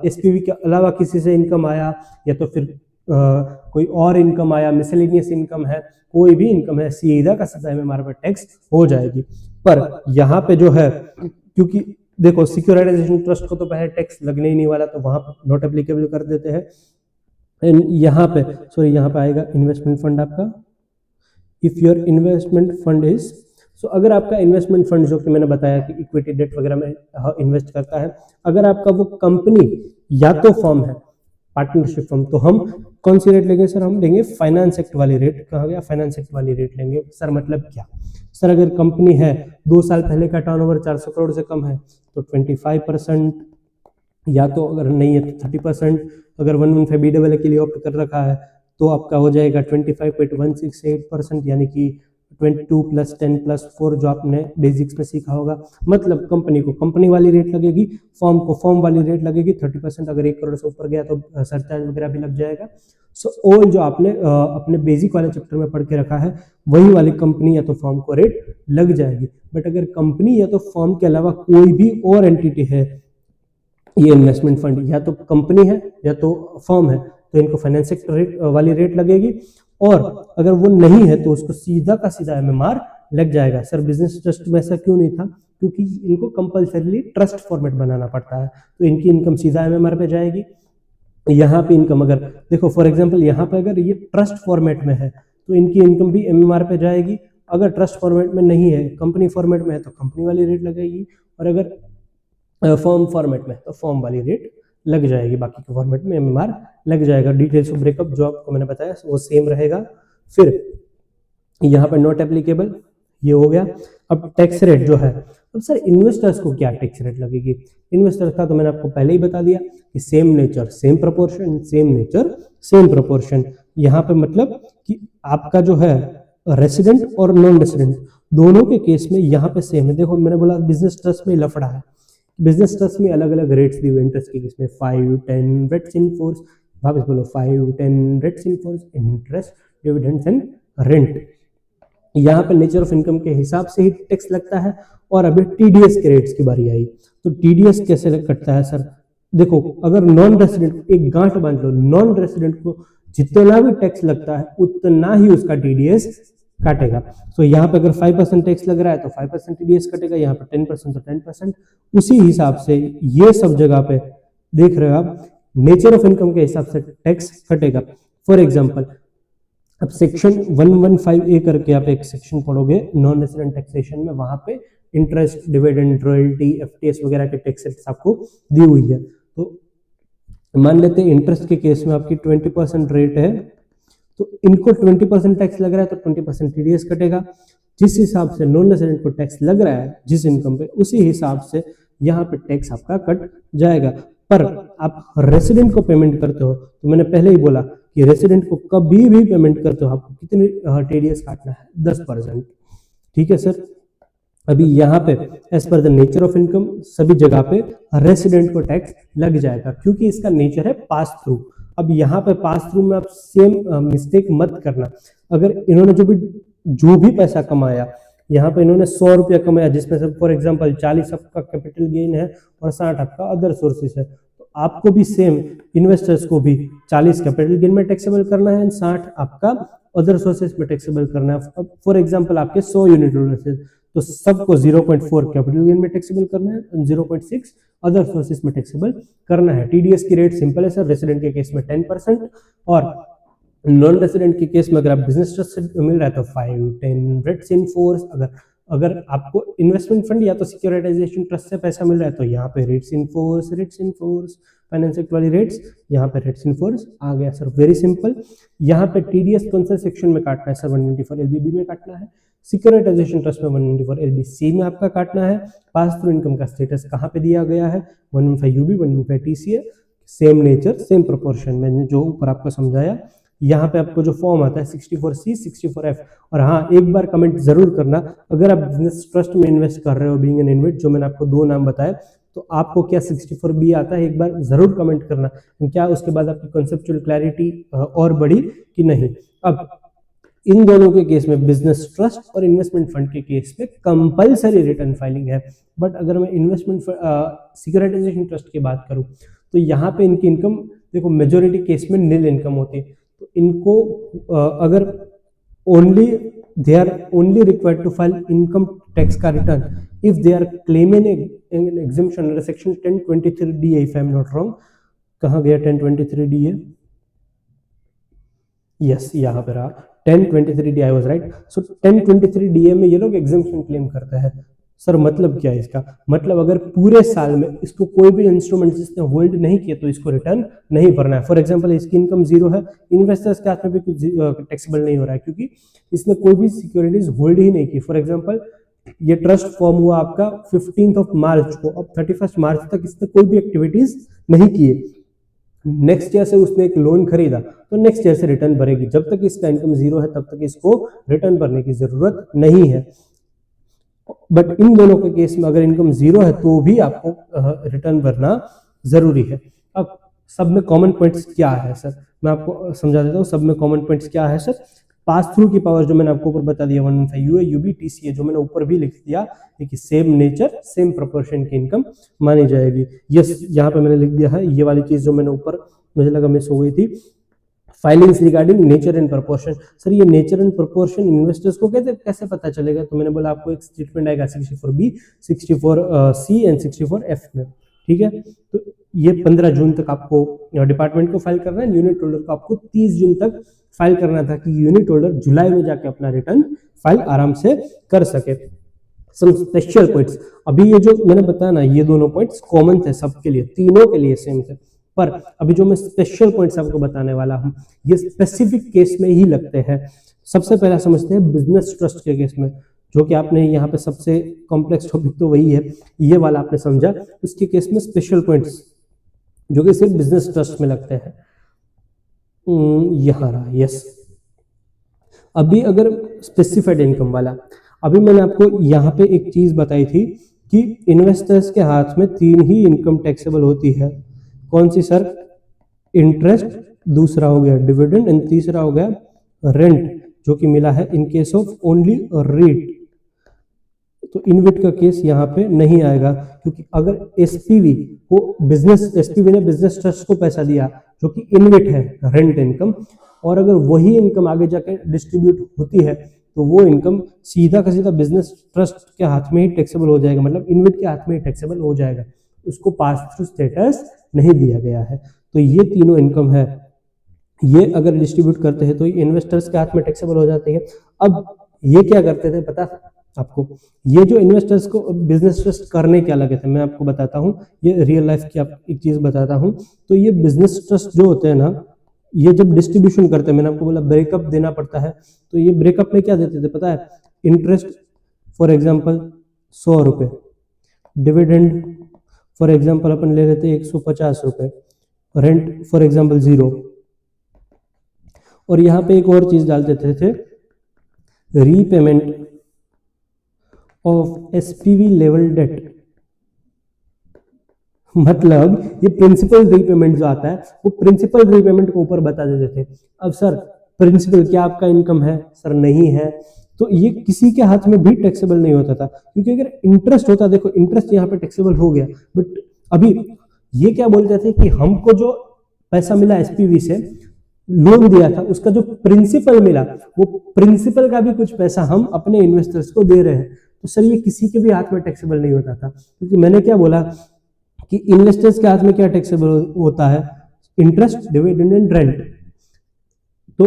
एसपीवी के अलावा किसी से इनकम आया या तो फिर कोई और इनकम आया, मिसलेनियस इनकम है, कोई भी इनकम है, सीधा का सीधा में हमारे पास टैक्स हो जाएगी। पर यहाँ पे जो है, क्योंकि देखो सिक्योरिटाइजेशन ट्रस्ट को तो पहले टैक्स लगने ही नहीं वाला, तो वहां पर नॉट एप्लीकेबल कर देते हैं। एंड यहाँ पे सॉरी यहाँ पे आएगा इन्वेस्टमेंट फंड आपका। If your investment fund is, so अगर आपका इन्वेस्टमेंट फंड जो कि मैंने बताया कि इक्विटी डेट वगैरह में इन्वेस्ट करता है, अगर आपका वो कंपनी या तो फर्म है, पार्टनरशिप फर्म, तो हम कौन सी रेट लेंगे? सर हम लेंगे फाइनेंस एक्ट वाली रेट। कहा गया? फाइनेंस एक्ट वाली रेट लेंगे। सर मतलब क्या? सर अगर कंपनी है 2 साल पहले का टर्नओवर 400 करोड़ से कम है तो 25%, या तो अगर नहीं है तो 30%। अगर 115 BAA के लिए ऑप्ट कर रखा है तो आपका हो जाएगा 25.168%, यानी कि 22 + 10 + 4 जो आपने बेसिक्स में सीखा होगा। मतलब कंपनी को कंपनी वाली रेट लगेगी, फर्म को फर्म वाली रेट लगेगी 30%। अगर 1 करोड़ से ऊपर गया तो सरचार्ज वगैरह भी लग जाएगा। सो ऑल जो आपने अपने बेसिक वाले चैप्टर में पढ़ के रखा है वही वाली कंपनी या तो फर्म को रेट लग जाएगी। बट अगर कंपनी या तो फर्म के अलावा कोई भी और एंटिटी है, ये इन्वेस्टमेंट फंड या तो कंपनी है या तो फर्म है, तो इनको फाइनेंस रेट वाली रेट लगेगी। और अगर वो नहीं है तो उसको सीधा का सीधा MMR लग जाएगा। सर बिजनेस ट्रस्ट में ऐसा क्यों नहीं था? क्योंकि इनको कंपल्सरीली ट्रस्ट फॉर्मेट बनाना पड़ता है, तो इनकी इनकम सीधा एमएमआर पे जाएगी। यहाँ पे इनकम अगर देखो फॉर एग्जांपल यहाँ पे अगर ये ट्रस्ट फॉर्मेट में है तो इनकी इनकम भी एमएमआर पे जाएगी। अगर ट्रस्ट फॉर्मेट में नहीं है, कंपनी फॉर्मेट में है तो कंपनी वाली रेट लगेगी, और अगर फॉर्म फॉर्मेट में तो फॉर्म वाली रेट लग जाएगी, बाकी के फॉर्मेट में एमएमआर लग जाएगा। डिटेल्स ऑफ ब्रेकअप जो आपको मैंने बताया वो सेम रहेगा। फिर यहाँ पे नॉट एप्लीकेबल ये हो गया। अब टैक्स रेट जो है, अब सर इन्वेस्टर्स को क्या टैक्स रेट लगेगी? इन्वेस्टर्स का तो मैंने आपको पहले ही बता दिया कि same nature same proportion, same nature same proportion. यहाँ पे मतलब कि आपका जो है रेसिडेंट और नॉन रेसिडेंट दोनों के केस में यहाँ पे सेम है। देखो मैंने बोला बिजनेस ट्रस्ट में लफड़ा है, बिजनेस ट्रस्ट में अलग अलग रेट्स दिए हुए इंटरेस्ट के केस में 5, 10 रेट्स इन फोर्स, वापस बोलो 5, 10 rates in force, interest, dividends and rent. यहाँ पे नेचर ऑफ इनकम के हिसाब से ही टैक्स लगता है। और अभी टीडीएस के रेट्स की बारी आई, तो टीडीएस कैसे कटता है सर? देखो अगर नॉन रेसिडेंट, एक गांठ बांध लो, नॉन रेसिडेंट को जितना भी टैक्स लगता है उतना ही उसका टीडीएस काटेगा। तो यहाँ पे अगर 5% टैक्स लग रहा है तो 5% टीडीएस कटेगा, यहाँ पे 10% तो 10%। उसी हिसाब से ये सब जगह पे देख रहे हो आप, नेचर ऑफ इनकम के हिसाब से टैक्स कटेगा। फॉर एग्जाम्पल अब सेक्शन 115A करके आप एक सेक्शन पढ़ोगे नॉन रेसिडेंट टैक्सेशन में, वहां पे इंटरेस्ट, डिविडेंड, रॉयल्टी, एफटीएस वगैरह के टैक्स रेट्स आपको दी हुई है। तो मान लेते हैं इंटरेस्ट के केस में आपकी 20% रेट है, तो इनको 20% टैक्स लग रहा है तो 20% टीडीएस कटेगा। जिस हिसाब से नॉन रेसिडेंट को टैक्स लग रहा है जिस इनकम पे, उसी हिसाब से यहाँ पे टैक्स आपका कट जाएगा। पर आप रेसिडेंट को पेमेंट करते हो तो मैंने पहले ही बोला कि रेसिडेंट को कभी भी पेमेंट करते हो आपको कितनी टीडीएस काटना है? 10%। ठीक है सर। अभी यहाँ पे as per the nature of income सभी जगह पे रेसिडेंट को टैक्स लग जाएगा, क्योंकि इसका नेचर है पास थ्रू। अब यहाँ पे पास थ्रू में आप सेम मिस्टेक मत करना। अगर इन्होंने जो भी पैसा कमाया, यहाँ पे इन्होंने 100 रुपया कमाया, जिसमें से फॉर एग्जांपल 40 आपका कैपिटल गेन है और 60 आपका अदर सोर्सेस है, तो आपको भी सेम इन्वेस्टर्स को भी 40 कैपिटल गेन में टैक्सेबल करना है, 60 आपका अदर सोर्सेस में टैक्सेबल करना है। फॉर एग्जांपल आपके 100 यूनिट ओनर्स, तो सबको 0.4 कैपिटल गेन में टैक्सेबल करना है, 0.6 अदर सोर्सेस में टैक्सेबल करना है। टीडीएस की रेट सिंपल है सर, रेसिडेंट के केस में 10% और नॉन रेसिडेंट के केस में अगर आप बिजनेस ट्रस्ट से मिल रहा है तो 5, 10 रेट्स इन फोर्स। अगर आपको इन्वेस्टमेंट फंड या तो सिक्योरिटाइजेशन ट्रस्ट से पैसा मिल रहा है तो यहाँ पे rates in force finance act वाली रेट्स, यहाँ पे रेट्स इन फोर्स आ गया सर। Very simple. यहाँ पे टीडीएस कौन सा सेक्शन में काटना है सर? 194 LBB में काटना है। सिक्योरिटाइजेशन ट्रस्ट में 194 LBC में आपका काटना है। पास थ्रू इनकम का स्टेटस कहाँ पे दिया गया है? 115 UB, 115 TCA। Same nature same proportion, मैंने जो ऊपर आपको समझाया। यहाँ पे आपको जो फॉर्म आता है 64C, 64F। और हाँ, एक बार कमेंट जरूर करना, अगर आप बिजनेस ट्रस्ट में इन्वेस्ट कर रहे हो बीइंग एन इन्वेस्ट, जो मैंने आपको 2 नाम बताए, तो आपको क्या 64B आता है? एक बार जरूर कमेंट करना, क्या उसके बाद आपकी कॉन्सेप्चुअल क्लैरिटी और बढ़ी कि नहीं। अब इन दोनों के केस में, बिजनेस ट्रस्ट और इन्वेस्टमेंट फंड के केस में कंपलसरी रिटर्न फाइलिंग है। बट अगर मैं इन्वेस्टमेंट सिक्योरिटाइजेशन ट्रस्ट की बात करूं तो यहाँ पे इनकी इनकम देखो मेजोरिटी केस में नील इनकम होती है, तो इनको अगर they are only required to file income tax का return if they are claiming an exemption under section 1023D, if I am not wrong. कहाँ गया 1023D है? यस, यहाँ पे रहा 1023D, I was right. So 1023D में ये लोग एग्जम्पशन क्लेम करते हैं। सर मतलब क्या है इसका? मतलब अगर पूरे साल में इसको कोई भी इंस्ट्रूमेंट जिसने होल्ड नहीं किए तो इसको रिटर्न नहीं भरना है। फॉर एग्जांपल इसकी इनकम 0 है, इन्वेस्टर्स के हाथ में भी कुछ टैक्सेबल नहीं हो रहा है क्योंकि इसने कोई भी सिक्योरिटीज होल्ड ही नहीं की। फॉर एग्जांपल ये ट्रस्ट फॉर्म हुआ आपका 15 मार्च को, अब 31 मार्च तक इसने कोई भी एक्टिविटीज नहीं किए। नेक्स्ट ईयर से उसने एक लोन खरीदा तो नेक्स्ट ईयर से रिटर्न भरेगी। जब तक इसका इनकम 0 है तब तक इसको रिटर्न भरने की जरूरत नहीं है। बट इन दोनों के केस में अगर इनकम 0 है तो भी आपको रिटर्न भरना जरूरी है। अब सब में कॉमन पॉइंट्स क्या है सर? मैं आपको समझा देता हूँ सब में कॉमन पॉइंट्स क्या है सर। पास थ्रू की पावर जो मैंने आपको ऊपर बता दिया 115 UA, UB, TCA, जो मैंने ऊपर भी लिख दिया कि सेम नेचर सेम प्रोपोर्शन की इनकम मानी जाएगी। यस, यहाँ पे मैंने लिख दिया है ये वाली चीज जो मैंने ऊपर मुझे लगा मिस हो गई थी। Filings regarding nature and proportion. Sir ये नेचर एंड प्रोपोर्शन इन्वेस्टर्स को कैसे पता चलेगा? तो मैंने बोला आपको एक स्टेटमेंट आएगा 64B, 64C एंड 64F में, ठीक है। तो ये 15 जून तक आपको डिपार्टमेंट को फाइल करना है, यूनिट होल्डर को आपको 30 जून तक फाइल करना था कि यूनिट होल्डर जुलाई में जाके अपना रिटर्न फाइल आराम से कर सके। सम स्पेशल पॉइंट्स, अभी ये जो मैंने बताया ना, ये दोनों पॉइंट्स कॉमन थे सबके लिए, तीनों के लिए सेम थे, पर अभी जो मैं स्पेशल पॉइंट्स आपको बताने वाला हूं ये स्पेसिफिक केस में ही लगते हैं। सबसे पहला समझते हैं बिजनेस ट्रस्ट के केस में, जो कि आपने यहाँ पे सबसे कॉम्प्लेक्स टॉपिक तो वही है, ये वाला आपने समझा। उसके केस में स्पेशल पॉइंट्स जो कि सिर्फ बिजनेस ट्रस्ट में लगते हैं, यहाँ रहा, यस। अभी अगर स्पेसिफाइड इनकम वाला, अभी मैंने आपको यहाँ पे एक चीज बताई थी कि इन्वेस्टर्स के हाथ में 3 ही इनकम टैक्सेबल होती है। कौन सी सर? इंटरेस्ट, दूसरा हो गया डिविडेंड एंड तीसरा हो गया रेंट, जो कि मिला है in case of only REIT. तो इनविट का केस यहाँ पे नहीं आएगा, क्योंकि अगर एसपीवी को एसपीवी ने बिजनेस ट्रस्ट को पैसा दिया जो कि इनविट है, रेंट इनकम, और अगर वही इनकम आगे जाके डिस्ट्रीब्यूट होती है तो वो इनकम सीधा का सीधा बिजनेस ट्रस्ट के हाथ में ही टैक्सेबल हो जाएगा, मतलब इनविट के हाथ में ही टैक्सेबल हो जाएगा, उसको पास थ्रू स्टेटस नहीं दिया गया है। तो ये तीनों इनकम है, ये अगर डिस्ट्रीब्यूट करते हैं तो ये इन्वेस्टर्स के हाथ में टैक्सेबल हो जाती है। अब ये क्या करते थे पता आपको? ये जो इन्वेस्टर्स को बिजनेस ट्रस्ट करने क्या लगे थे मैं आपको बताता हूँ, ये रियल लाइफ की आप एक चीज बताता हूँ। तो ये बिजनेस ट्रस्ट जो होते हैं ना, ये जब डिस्ट्रीब्यूशन करते हैं, मैंने आपको बोला ब्रेकअप देना पड़ता है, तो ये ब्रेकअप में क्या देते थे पता है? इंटरेस्ट फॉर एग्जांपल 100 रुपए, डिविडेंड फॉर एग्जांपल अपन ले लेते 150 रुपए, रेंट फॉर एग्जांपल 0, और यहाँ पे एक और चीज डाल देते थे, repayment of SPV level debt. मतलब ये प्रिंसिपल रीपेमेंट जो आता है वो प्रिंसिपल रीपेमेंट को ऊपर बता देते थे। अब सर प्रिंसिपल क्या आपका इनकम है? सर नहीं है, तो ये किसी के हाथ में भी टैक्सेबल नहीं होता था, क्योंकि अगर इंटरेस्ट होता, देखो इंटरेस्ट यहाँ पे टैक्सेबल हो गया, बट अभी ये क्या बोलते थे कि हमको जो पैसा मिला एसपीवी से, लोन दिया था, उसका जो प्रिंसिपल मिला वो प्रिंसिपल का भी कुछ पैसा हम अपने इन्वेस्टर्स को दे रहे हैं। तो सर ये किसी के भी हाथ में टैक्सेबल नहीं होता था, क्योंकि मैंने क्या बोला कि इन्वेस्टर्स के हाथ में क्या टैक्सेबल होता है? Interest, dividend and rent. तो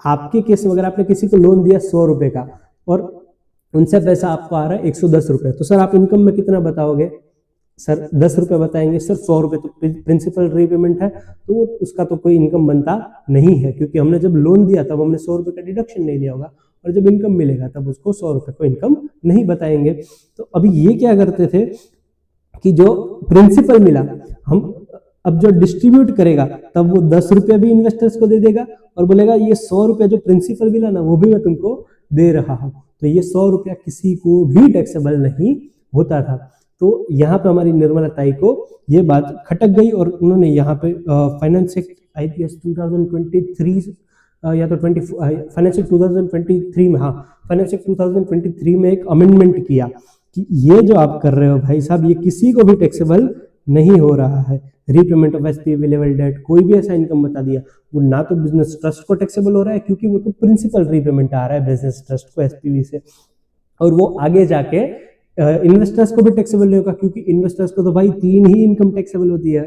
आपके केस में अगर आपने किसी को लोन दिया 100 रुपए का और उनसे पैसा आपको आ रहा है 110 रुपए, तो सर आप इनकम में कितना बताओगे? सर 10 रुपए बताएंगे। सर 100 रुपए तो प्रिंसिपल रीपेमेंट है, तो उसका तो कोई इनकम बनता नहीं है, क्योंकि हमने जब लोन दिया तब हमने 100 रुपए का डिडक्शन नहीं लिया होगा, और जब इनकम मिलेगा तब उसको 100 रुपए को इनकम नहीं बताएंगे। तो अभी ये क्या करते थे कि जो प्रिंसिपल मिला, हम अब जो डिस्ट्रीब्यूट करेगा तब वो 10 रुपये भी इन्वेस्टर्स को दे देगा और बोलेगा ये 100 रुपये जो प्रिंसिपल मिला ना वो भी मैं तुमको दे रहा हूँ। तो ये 100 रुपया किसी को भी टैक्सेबल नहीं होता था। तो यहाँ पे हमारी निर्मला ताई को ये बात खटक गई और उन्होंने यहाँ पे फाइनेंस एक्ट IPS 2023 या तो फाइनेंस एक्ट 2023 में, हाँ फाइनेंस एक्ट 2023 में एक अमेंडमेंट किया कि ये जो आप कर रहे हो भाई साहब, ये किसी को भी टैक्सेबल नहीं हो रहा है। Repayment of SPV level debt, कोई भी ऐसा इनकम बता दिया, वो ना तो बिजनेस ट्रस्ट को टैक्सेबल हो रहा है क्योंकि वो तो प्रिंसिपल रीपेमेंट आ रहा है बिजनेस ट्रस्ट को एसपीवी से, और वो आगे जाके इन्वेस्टर्स को भी टैक्सेबल नहीं होगा, क्योंकि इन्वेस्टर्स को तो भाई 3 ही इनकम टैक्सेबल होती है।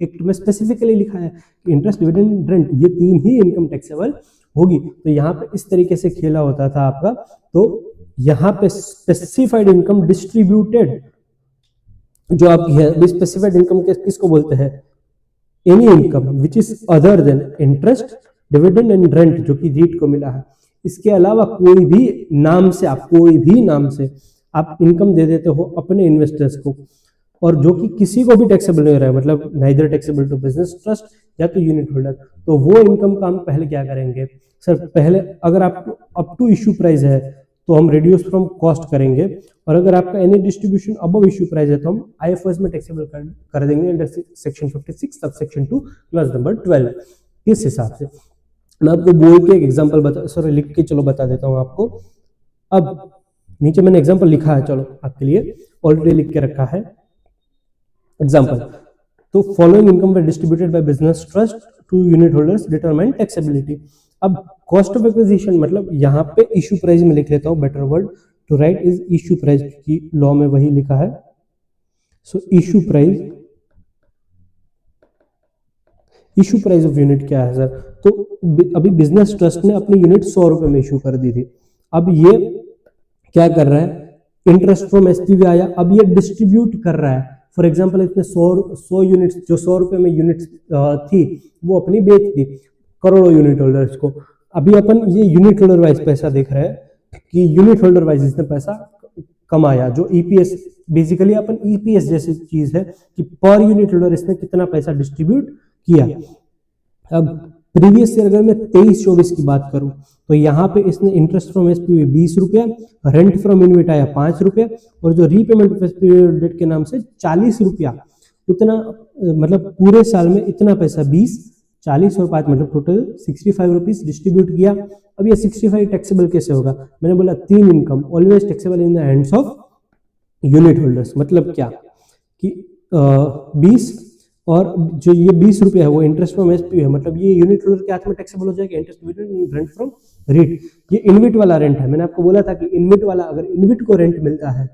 एक्ट में स्पेसिफिकली लिखा है कि इंटरेस्ट, डिविडेंड, रेंट, ये 3 ही इनकम टैक्सेबल होगी। तो यहाँ पे इस तरीके से खेला होता था आपका। तो यहाँ पे स्पेसिफाइड इनकम डिस्ट्रीब्यूटेड जो आपकी है, स्पेसिफाइड इनकम किसको बोलते हैं? Any income which is other than interest, dividend and rent, जो कि रीट को मिला है। इसके अलावा कोई भी नाम से आप इनकम दे देते हो अपने इन्वेस्टर्स को, और जो कि किसी को भी टैक्सेबल नहीं हो रहा है, मतलब neither taxable to business trust या तो यूनिट होल्डर। तो वो इनकम का हम पहले क्या करेंगे? सर पहले अगर आपको अप टू इश्यू प्राइस है तो हम रिड्यूस फ्रॉम कॉस्ट करेंगे, और अगर आपका any distribution above issue price है तो हम IFRS में टैक्सेबल कर देंगे under section 56 sub section 2 class number 12। इस हिसाब से मैं आपको बोल के एक एग्जांपल लिख के चलो बता देता हूं आपको। अब नीचे मैंने एग्जांपल लिखा है, चलो आपके लिए ऑलरेडी लिख के रखा है एग्जांपल। तो following income were distributed by business trust to unit holders determine taxability. अब कॉस्ट ऑफ एक्विजिशन मतलब यहाँ पे इशू प्राइस में लिख लेता हूँ, better word to write is issue price की लॉ में वही लिखा है। सो इशू प्राइस ऑफ यूनिट क्या है सर? तो अभी बिजनेस ट्रस्ट ने अपनी यूनिट 100 रुपए में इशू कर दी थी। अब ये क्या कर रहा है, इंटरेस्ट फ्रॉम एसपीवी आया, अब ये डिस्ट्रीब्यूट कर रहा है। फॉर एग्जांपल इसने 100 यूनिट्स जो 100 रुपए में यूनिट्स थी वो अपनी बेच दी करोड़ों यूनिट होल्डर्स को। अभी अपन ये यूनिट होल्डर वाइज पैसा देख रहे हैं कि यूनिट होल्डर वाइज इसने पैसा कमाया, जो ईपीएस बेसिकली अपन ईपीएस जैसी चीज है कि पर यूनिट होल्डर इसने कितना पैसा डिस्ट्रीब्यूट किया। अब प्रीवियस ईयर अगर मैं 23-24 की बात करूं तो यहाँ पे इसने इंटरेस्ट फ्रॉम एसपीवी 20 रुपया, रेंट फ्रॉम इनविट आया 5 रुपया और जो रीपेमेंट ऑफ एसपीवी डेट के नाम से 40 रुपया, उतना मतलब पूरे साल में इतना पैसा 20, 40 और 5 मतलब टोटल 65 रुपीज डिस्ट्रीब्यूट किया। अब ये 65 टैक्सेबल कैसे होगा? मैंने बोला 3 income always taxable in the hands of unit holders. मतलब क्या कि 20 और जो ये 20 रुपया है वो इंटरेस्ट फ्रॉम एसपी है, मतलब ये यूनिट होल्डर के हाथ में टैक्सेबल हो जाएगा। इंटरेस्ट रेंट फ्रॉम रीट, ये इनविट वाला रेंट है। मैंने आपको बोला था कि इनविट वाला, अगर इनविट को रेंट मिलता है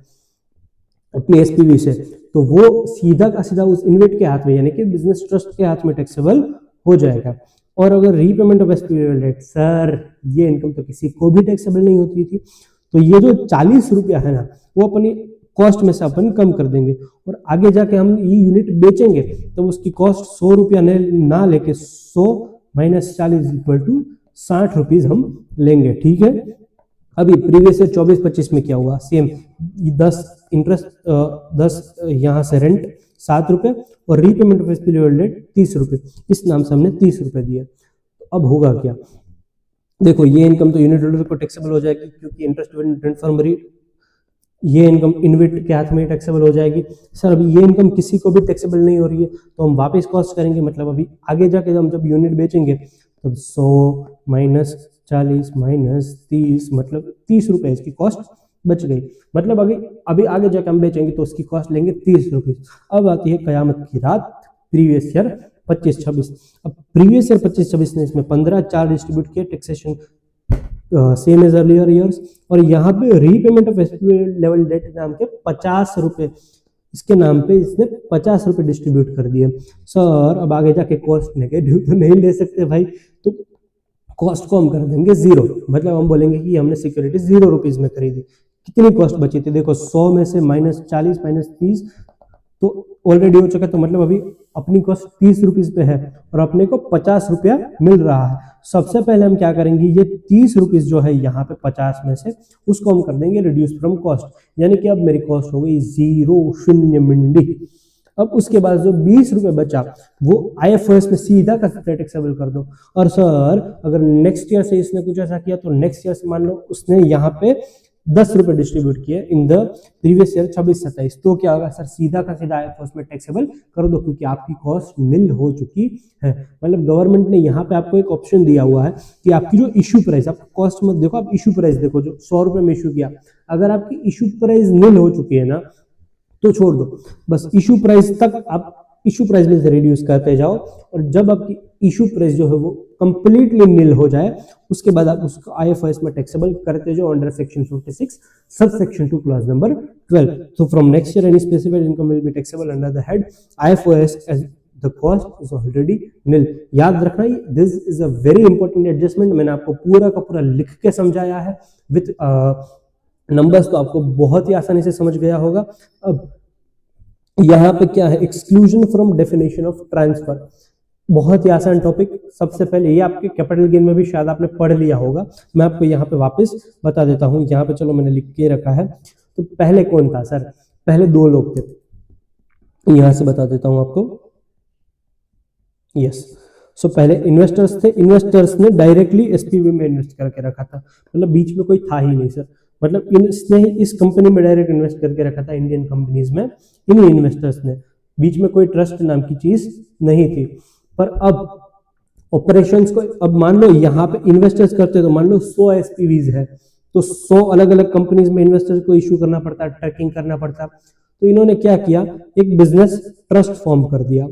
अपनी एसपीवी से तो वो सीधा का सीधा उस इनविट के हाथ में यानी कि बिजनेस ट्रस्ट के हाथ में टैक्सेबल हो जाएगा। और अगर repayment of SPV debt, sir ये इनकम तो किसी को भी टैक्सेबल नहीं होती थी, तो ये जो 40 रुपया है ना वो अपनी कॉस्ट में से अपन कम कर देंगे और आगे जाके हम ये यूनिट बेचेंगे तो उसकी कॉस्ट 100 रुपया ना लेके 100 माइनस 40 इक्वल टू 60 रुपीज हम लेंगे। ठीक है, अभी प्रीवियस ईयर 24-25 में क्या हुआ? सेम 10 इंटरेस्ट 10 यहाँ से रेंट 7 रुपये और रीपेमेंट ऑफ एसपीवी डेट 30 रुपये, इस नाम से हमने 30 रुपये दिए। तो अब होगा क्या? देखो ये इनकम तो यूनिट होल्डर को टैक्सेबल हो जाएगी क्योंकि इंटरेस्ट रेंट फ्रॉम रीट, ये इनकम इनविट के हाथ में टैक्सेबल हो जाएगी। सर अभी ये इनकम किसी को भी टैक्सेबल नहीं हो रही है तो हम वापस कॉस्ट करेंगे, मतलब अभी आगे जाके हम जब यूनिट बेचेंगे तो 100 माइनस 40 माइनस 30 मतलब 30 रुपए इसकी कॉस्ट बच गई। मतलब अभी आगे जाके हम बेचेंगे तो उसकी कॉस्ट लेंगे 30 रुपीज। अब आती है कयामत की रात, प्रीवियस ईयर 25-26। अब प्रीवियस ईयर 25-26 ने इसमें 15 डिस्ट्रीब्यूट किया taxation same as earlier years, और यहाँ पे repayment of SPV level debt नाम के 50 रुपए इसके नाम पे इसने 50 रुपए डिस्ट्रीब्यूट कर दिए। सर अब आगे जाके कॉस्ट नेगेटिव तो नहीं ले सकते भाई, तो कॉस्ट को हम कर देंगे 0, मतलब हम बोलेंगे कि हमने सिक्योरिटी 0 रुपीज में खरीदी। कितनी कॉस्ट बची थी? देखो 100 में से माइनस 40 माइनस 30 तो ऑलरेडी हो चुका, तो मतलब अभी अपनी कॉस्ट 30 रुपीज पे है और अपने को 50 रुपया मिल रहा है। सबसे पहले हम क्या करेंगे, ये 30 रुपीज जो है यहाँ पे 50 में से उसको हम कर देंगे रिड्यूस फ्रॉम कॉस्ट, यानी कि अब मेरी कॉस्ट हो गई 0 शून्य मिंडी। अब उसके बाद जो 20 रुपए बचा वो आईएफओएस में सीधा का सीधा टैक्सेबल कर दो। और सर अगर नेक्स्ट ईयर से इसने कुछ ऐसा किया तो नेक्स्ट ईयर से मान लो उसने यहाँ पे 10 रुपए डिस्ट्रीब्यूट किए इन द प्रीवियस ईयर 26-27, तो क्या होगा सर? सीधा का सीधा आईएफओएस में टैक्सेबल कर दो क्योंकि आपकी कॉस्ट निल हो चुकी है। मतलब गवर्नमेंट ने यहाँ पे आपको एक ऑप्शन दिया हुआ है कि आपकी जो इशू प्राइस, आप कॉस्ट मत देखो, आप इशू प्राइस देखो जो 100 रुपए में इशू किया, अगर आपकी इशू प्राइस निल हो चुकी है ना तो छोड़ दो, बस इशू प्राइस तक आप इशू प्राइस में से रिड्यूस करते जाओ और जब आपकी इशू प्राइस जो है वो कंप्लीटली निल हो जाए उसके बाद आप उसको आईएफओएस में टैक्सेबल करते जाओ under section 56 sub section 2 clause number 12। So from next year any specified income will be taxable under the head IFOS as the cost is already nil। याद रखना this is a very important adjustment। मैंने आपको पूरा का पूरा लिख के समझाया है विथ नंबर्स, तो आपको बहुत ही आसानी से समझ गया होगा। अब यहाँ पे क्या है, exclusion from definition of transfer, बहुत ही आसान टॉपिक। सबसे पहले ये आपके कैपिटल गेन में भी शायद आपने पढ़ लिया होगा, मैं आपको यहाँ पे वापस बता देता हूँ। यहाँ पे चलो मैंने लिख के रखा है। तो पहले कौन था सर? पहले 2 लोग थे, यहां से बता देता हूं आपको। यस, सो पहले इन्वेस्टर्स थे, इन्वेस्टर्स ने डायरेक्टली एसपीवी में इन्वेस्ट करके रखा था, मतलब बीच में कोई था ही नहीं सर, मतलब इसने इस कंपनी में डायरेक्ट इन्वेस्ट करके रखा था, इंडियन कंपनीज में इन इन्वेस्टर्स ने, बीच में कोई ट्रस्ट नाम की चीज नहीं थी। पर अब ऑपरेशंस को, अब मान लो यहाँ पे इन्वेस्टर्स करते तो मान लो 100 एसपीवीज है, तो 100 अलग अलग कंपनीज में इन्वेस्टर्स को इश्यू करना पड़ता, ट्रैकिंग करना पड़ता। तो इन्होंने क्या किया, एक बिजनेस ट्रस्ट फॉर्म कर दिया।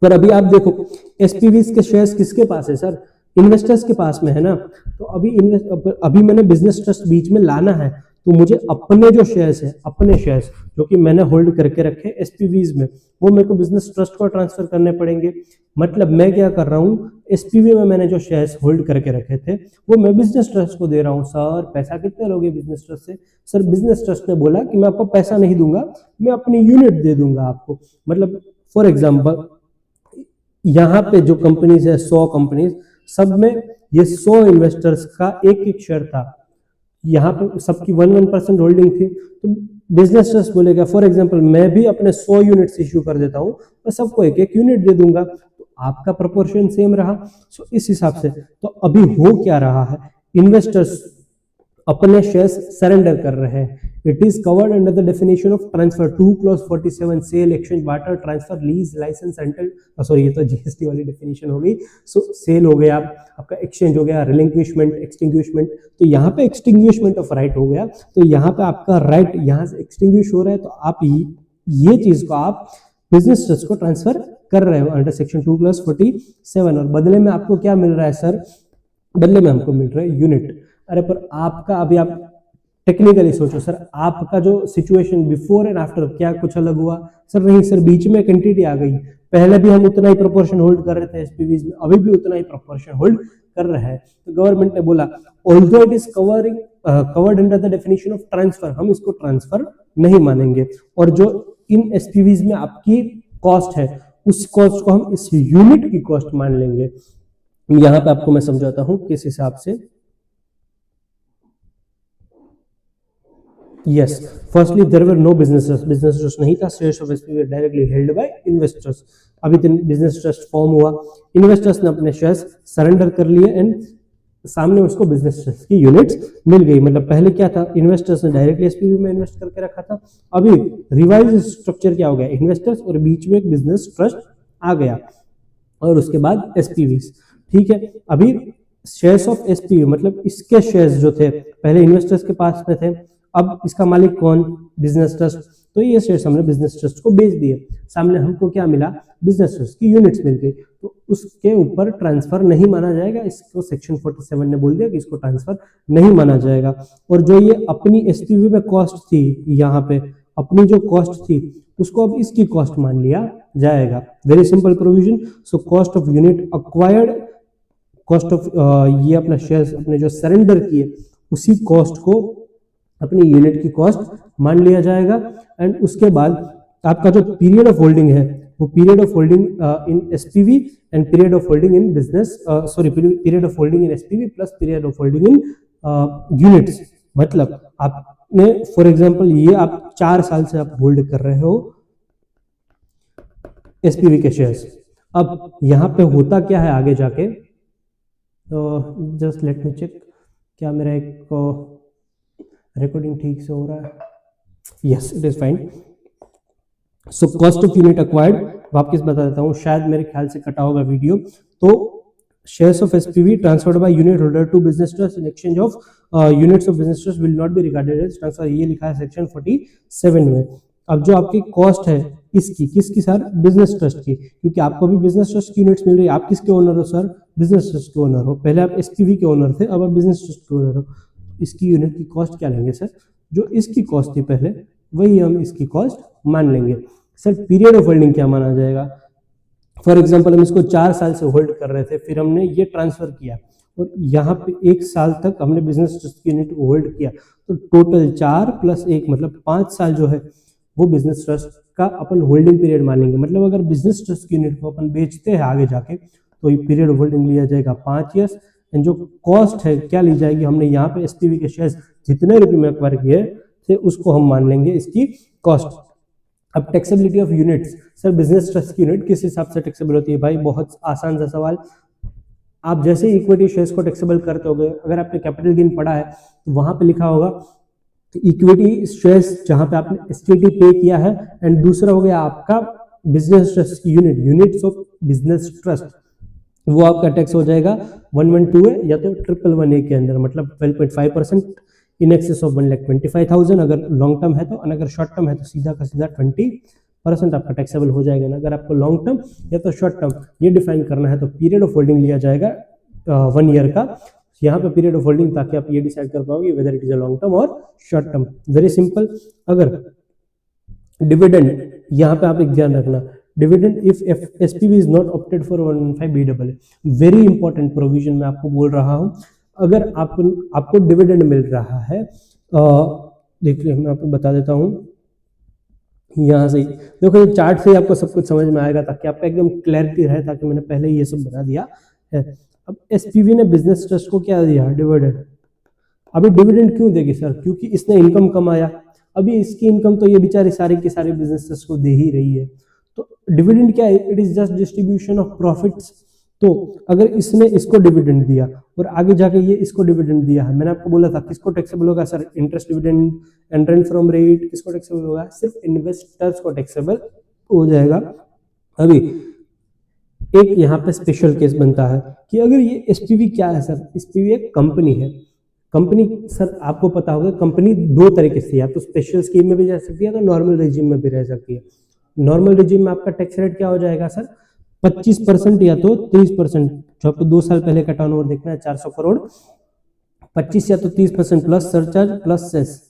पर अभी आप देखो एसपीवीज के शेयर्स किसके पास है सर, इन्वेस्टर्स के पास में है ना। तो अभी मैंने बिजनेस ट्रस्ट बीच में लाना है, तो मुझे अपने जो शेयर्स है, अपने शेयर्स जो कि मैंने होल्ड करके रखे एसपीवीज में, वो मेरे को बिजनेस ट्रस्ट को ट्रांसफर करने पड़ेंगे। मतलब मैं क्या कर रहा हूँ, एसपीवी में मैंने जो शेयर्स होल्ड करके रखे थे वो मैं बिजनेस ट्रस्ट को दे रहा हूँ। सर पैसा कितने लोगे बिजनेस ट्रस्ट से? सर बिजनेस ट्रस्ट ने बोला कि मैं आपको पैसा नहीं दूंगा, मैं अपनी यूनिट दे दूंगा आपको। मतलब फॉर एग्जाम्पल यहाँ पे जो कंपनीज है 100 कंपनीज, सब में ये 100 इन्वेस्टर्स का एक एक शेयर था, यहाँ पे सबकी 1% होल्डिंग थी। तो बिजनेस ट्रस्ट बोलेगा फॉर एग्जांपल मैं भी अपने 100 यूनिट्स इश्यू कर देता हूँ और सबको एक एक यूनिट दे दूंगा, तो आपका प्रोपोर्शन सेम रहा। सो इस हिसाब से तो अभी हो क्या रहा है, इन्वेस्टर्स अपने शेयर्स सरेंडर कर रहे हैं। It is covered under the definition of transfer 2 clause 47 sale exchange barter transfer lease licence rental, sorry ये तो जीएसटी वाली डेफिनेशन हो गई। सो सेल हो गया आपका, एक्सचेंज हो गया, रिलिंक्विशमेंट, एक्सटिंग्विशमेंट। तो यहाँ पे एक्सटिंग्विशमेंट ऑफ राइट हो गया, तो यहाँ पे आपका राइट यहाँ से एक्सटिंग्विश हो रहा है, तो आप ये चीज को आप बिजनेस ट्रस्ट को ट्रांसफर कर रहे हो अंडर सेक्शन 2 क्लॉज 47, और बदले में आपको क्या मिल रहा है सर? बदले में हमको मिल रहा है यूनिट। अरे पर आपका अभी आप टेक्निकली सोचो सर, आपका जो सिचुएशन बिफोर एंड आफ्टर क्या कुछ अलग हुआ? सर नहीं सर, बीच में एक एंटिटी आ गई। पहले भी हम उतना ही प्रोपोर्शन होल्ड कर रहे थे एसपीवीज में, अभी भी उतना ही प्रोपोर्शन होल्ड कर रहे हैं। तो गवर्नमेंट ने बोला although it is covered under the definition of transfer, हम इसको ट्रांसफर नहीं मानेंगे, और जो इन एसपीवीज में आपकी कॉस्ट है उस कॉस्ट को हम इस यूनिट की कॉस्ट मान लेंगे। यहां पे आपको मैं समझाता हूं किस हिसाब से। Yes, firstly there were no business trust नहीं था, shares of SPV were directly held by investors। अभी तो बिजनेस ट्रस्ट फॉर्म हुआ, इन्वेस्टर्स ने अपने शेयर्स सरेंडर कर लिए एंड सामने उसको बिजनेस ट्रस्ट की यूनिट्स मिल गई। मतलब पहले क्या था, इन्वेस्टर्स ने डायरेक्टली एसपीवी में इन्वेस्ट करके रखा था, अभी रिवाइज स्ट्रक्चर क्या हो गया, इन्वेस्टर्स और बीच में एक बिजनेस ट्रस्ट आ गया और उसके बाद एसपीवी। ठीक है, अभी शेयर्स ऑफ एसपीवी मतलब इसके शेयर्स जो थे पहले इन्वेस्टर्स के पास में थे, अब इसका मालिक कौन? Business trust. तो ये शेयर्स हमने बिजनेस ट्रस्ट को बेच दिए, सामने हमको क्या मिला? बिजनेस ट्रस्ट की यूनिट्स मिल गई। तो उसके ऊपर ट्रांसफर नहीं माना जाएगा, इसको सेक्शन 47 ने बोल दिया कि इसको ट्रांसफर नहीं माना जाएगा। और जो ये अपनी एसपीवी में कॉस्ट थी, यहाँ पे अपनी जो कॉस्ट थी उसको अब इसकी कॉस्ट मान लिया जाएगा। Very simple provision. So cost of unit acquired, cost of ये अपना शेयर्स अपने जो सरेंडर किए उसी कॉस्ट को अपनी यूनिट की कॉस्ट मान लिया जाएगा। एंड उसके बाद आपका जो पीरियड ऑफ होल्डिंग है वो period of holding in SPV and period of holding in business, sorry period of holding in SPV plus period of holding in units. मतलब आपने फॉर एग्जांपल ये आप 4 साल से आप होल्ड कर रहे हो एसपीवी के शेयर्स। अब यहाँ पे होता क्या है आगे जाके, तो जस्ट लेट मी चेक क्या मेरा एक रिकॉर्डिंग ठीक से हो रहा है। Yes it is fine. So cost of unit acquired वापस बता देता हूँ, शायद मेरे ख्याल से कटा होगा वीडियो। तो shares of SPV transferred by unit holder to business trust in exchange of units of business trust will not be regarded as transfer, ये लिखा है सेक्शन 47 में। अब जो आपकी कॉस्ट है इसकी, किसकी सर? बिजनेस ट्रस्ट की, क्योंकि आपको भी बिजनेस ट्रस्ट की यूनिट्स मिल रही है। आप किसके ओनर हो सर? बिजनेस ट्रस्ट के ओनर हो। पहले आप एसपीवी के ओनर थे, अब आप बिजनेस ट्रस्ट के ओनर हो। इसकी यूनिट की कॉस्ट क्या लेंगे सर? जो इसकी कॉस्ट थी पहले वही हम इसकी कॉस्ट मान लेंगे। सर पीरियड ऑफ होल्डिंग क्या माना जाएगा? फॉर एग्जांपल हम इसको 4 साल से होल्ड कर रहे थे, फिर हमने ये ट्रांसफर किया और यहाँ पे 1 साल तक हमने बिजनेस ट्रस्ट की यूनिट होल्ड किया, तो टोटल 4 + 1 मतलब 5 साल जो है वो बिजनेस ट्रस्ट का अपन होल्डिंग पीरियड मानेंगे। मतलब अगर बिजनेस ट्रस्ट की यूनिट को अपन बेचते हैं आगे जाके तो ये पीरियड ऑफ होल्डिंग लिया जाएगा 5 ईयर्स। एंड जो कॉस्ट है क्या ली जाएगी? हमने यहाँ पे एसपीवी के शेयर्स जितने रुपए में एक्वायर किए थे उसको हम मान लेंगे इसकी कॉस्ट। अब taxability of units, sir business trust की यूनिट किस हिसाब से टैक्सेबल होती है? भाई बहुत आसान सा सवाल। आप जैसे इक्विटी शेयर्स को टैक्सेबल करते होगे, अगर आपने कैपिटल गेन पढ़ा है तो वहां पे लिखा होगा इक्विटी शेयर्स जहां पे आपने एसटीटी पे किया है, एंड दूसरा हो गया आपका बिजनेस ट्रस्ट की unit, units of business trust, वो आपका टैक्स हो जाएगा 112 है या तो 111A के अंदर, मतलब 12.5% इन एक्सेस ऑफ 1,25,000 अगर लॉन्ग टर्म है तो, अगर शॉर्ट टर्म है तो सीधा का सीधा 20%। परसेंट आपका टैक्सेबल हो जाएगा ना। अगर आपको लॉन्ग टर्म या तो शॉर्ट टर्म ये डिफाइन करना है तो पीरियड ऑफ होल्डिंग लिया जाएगा 1 ईयर का, यहाँ पे पीरियड ऑफ होल्डिंग, ताकि आप ये डिसाइड कर पाओगे whether it is a long term और शॉर्ट टर्म। Very simple. अगर डिविडेंड, यहाँ पे आप एक ध्यान रखना, dividend if SPV is not opted for 115BAA, very important provision मैं आपको बोल रहा हूँ। अगर आपको डिविडेंड मिल रहा है, देखिए मैं आपको बता देता हूँ यहाँ से, देखो ये चार्ट से आपको सब कुछ समझ में आएगा, ताकि आपका एकदम क्लैरिटी रहे, ताकि मैंने पहले ये सब बता दिया है। अब एसपीवी ने बिजनेस ट्रस्ट को क्या दिया, डिविडेंड। अभी डिविडेंड क्यों देगी सर, क्योंकि इसने इनकम कमाया, अभी इसकी इनकम तो ये बेचारी सारी की सारी बिजनेस ट्रस्ट को दे ही रही है। तो डिविडेंड क्या है, it is just distribution of profits. तो अगर इसने इसको डिविडेंड दिया और आगे जाके ये इसको डिविडेंड दिया है, मैंने आपको बोला था किसको टैक्सेबल होगा sir, interest dividend and rent from rate, किसको टैक्सेबल होगा, सिर्फ इन्वेस्टर्स को टैक्सेबल हो जाएगा। अभी एक यहाँ पे स्पेशल केस बनता है कि अगर ये एसपीवी क्या है सर, एसपीवी एक कंपनी है। कंपनी सर आपको पता होगा कंपनी दो तरीके से, या तो स्पेशल स्कीम में भी जा सकती है, तो नॉर्मल रेजिम में भी रह सकती है। नॉर्मल रेजिम में आपका टैक्स रेट क्या हो जाएगा सर, 25% या तो 30%, जो आपको 2 साल पहले का टर्नओवर देखना है 400 करोड़, 25 या तो 30% प्लस सरचार्ज प्लस सेस।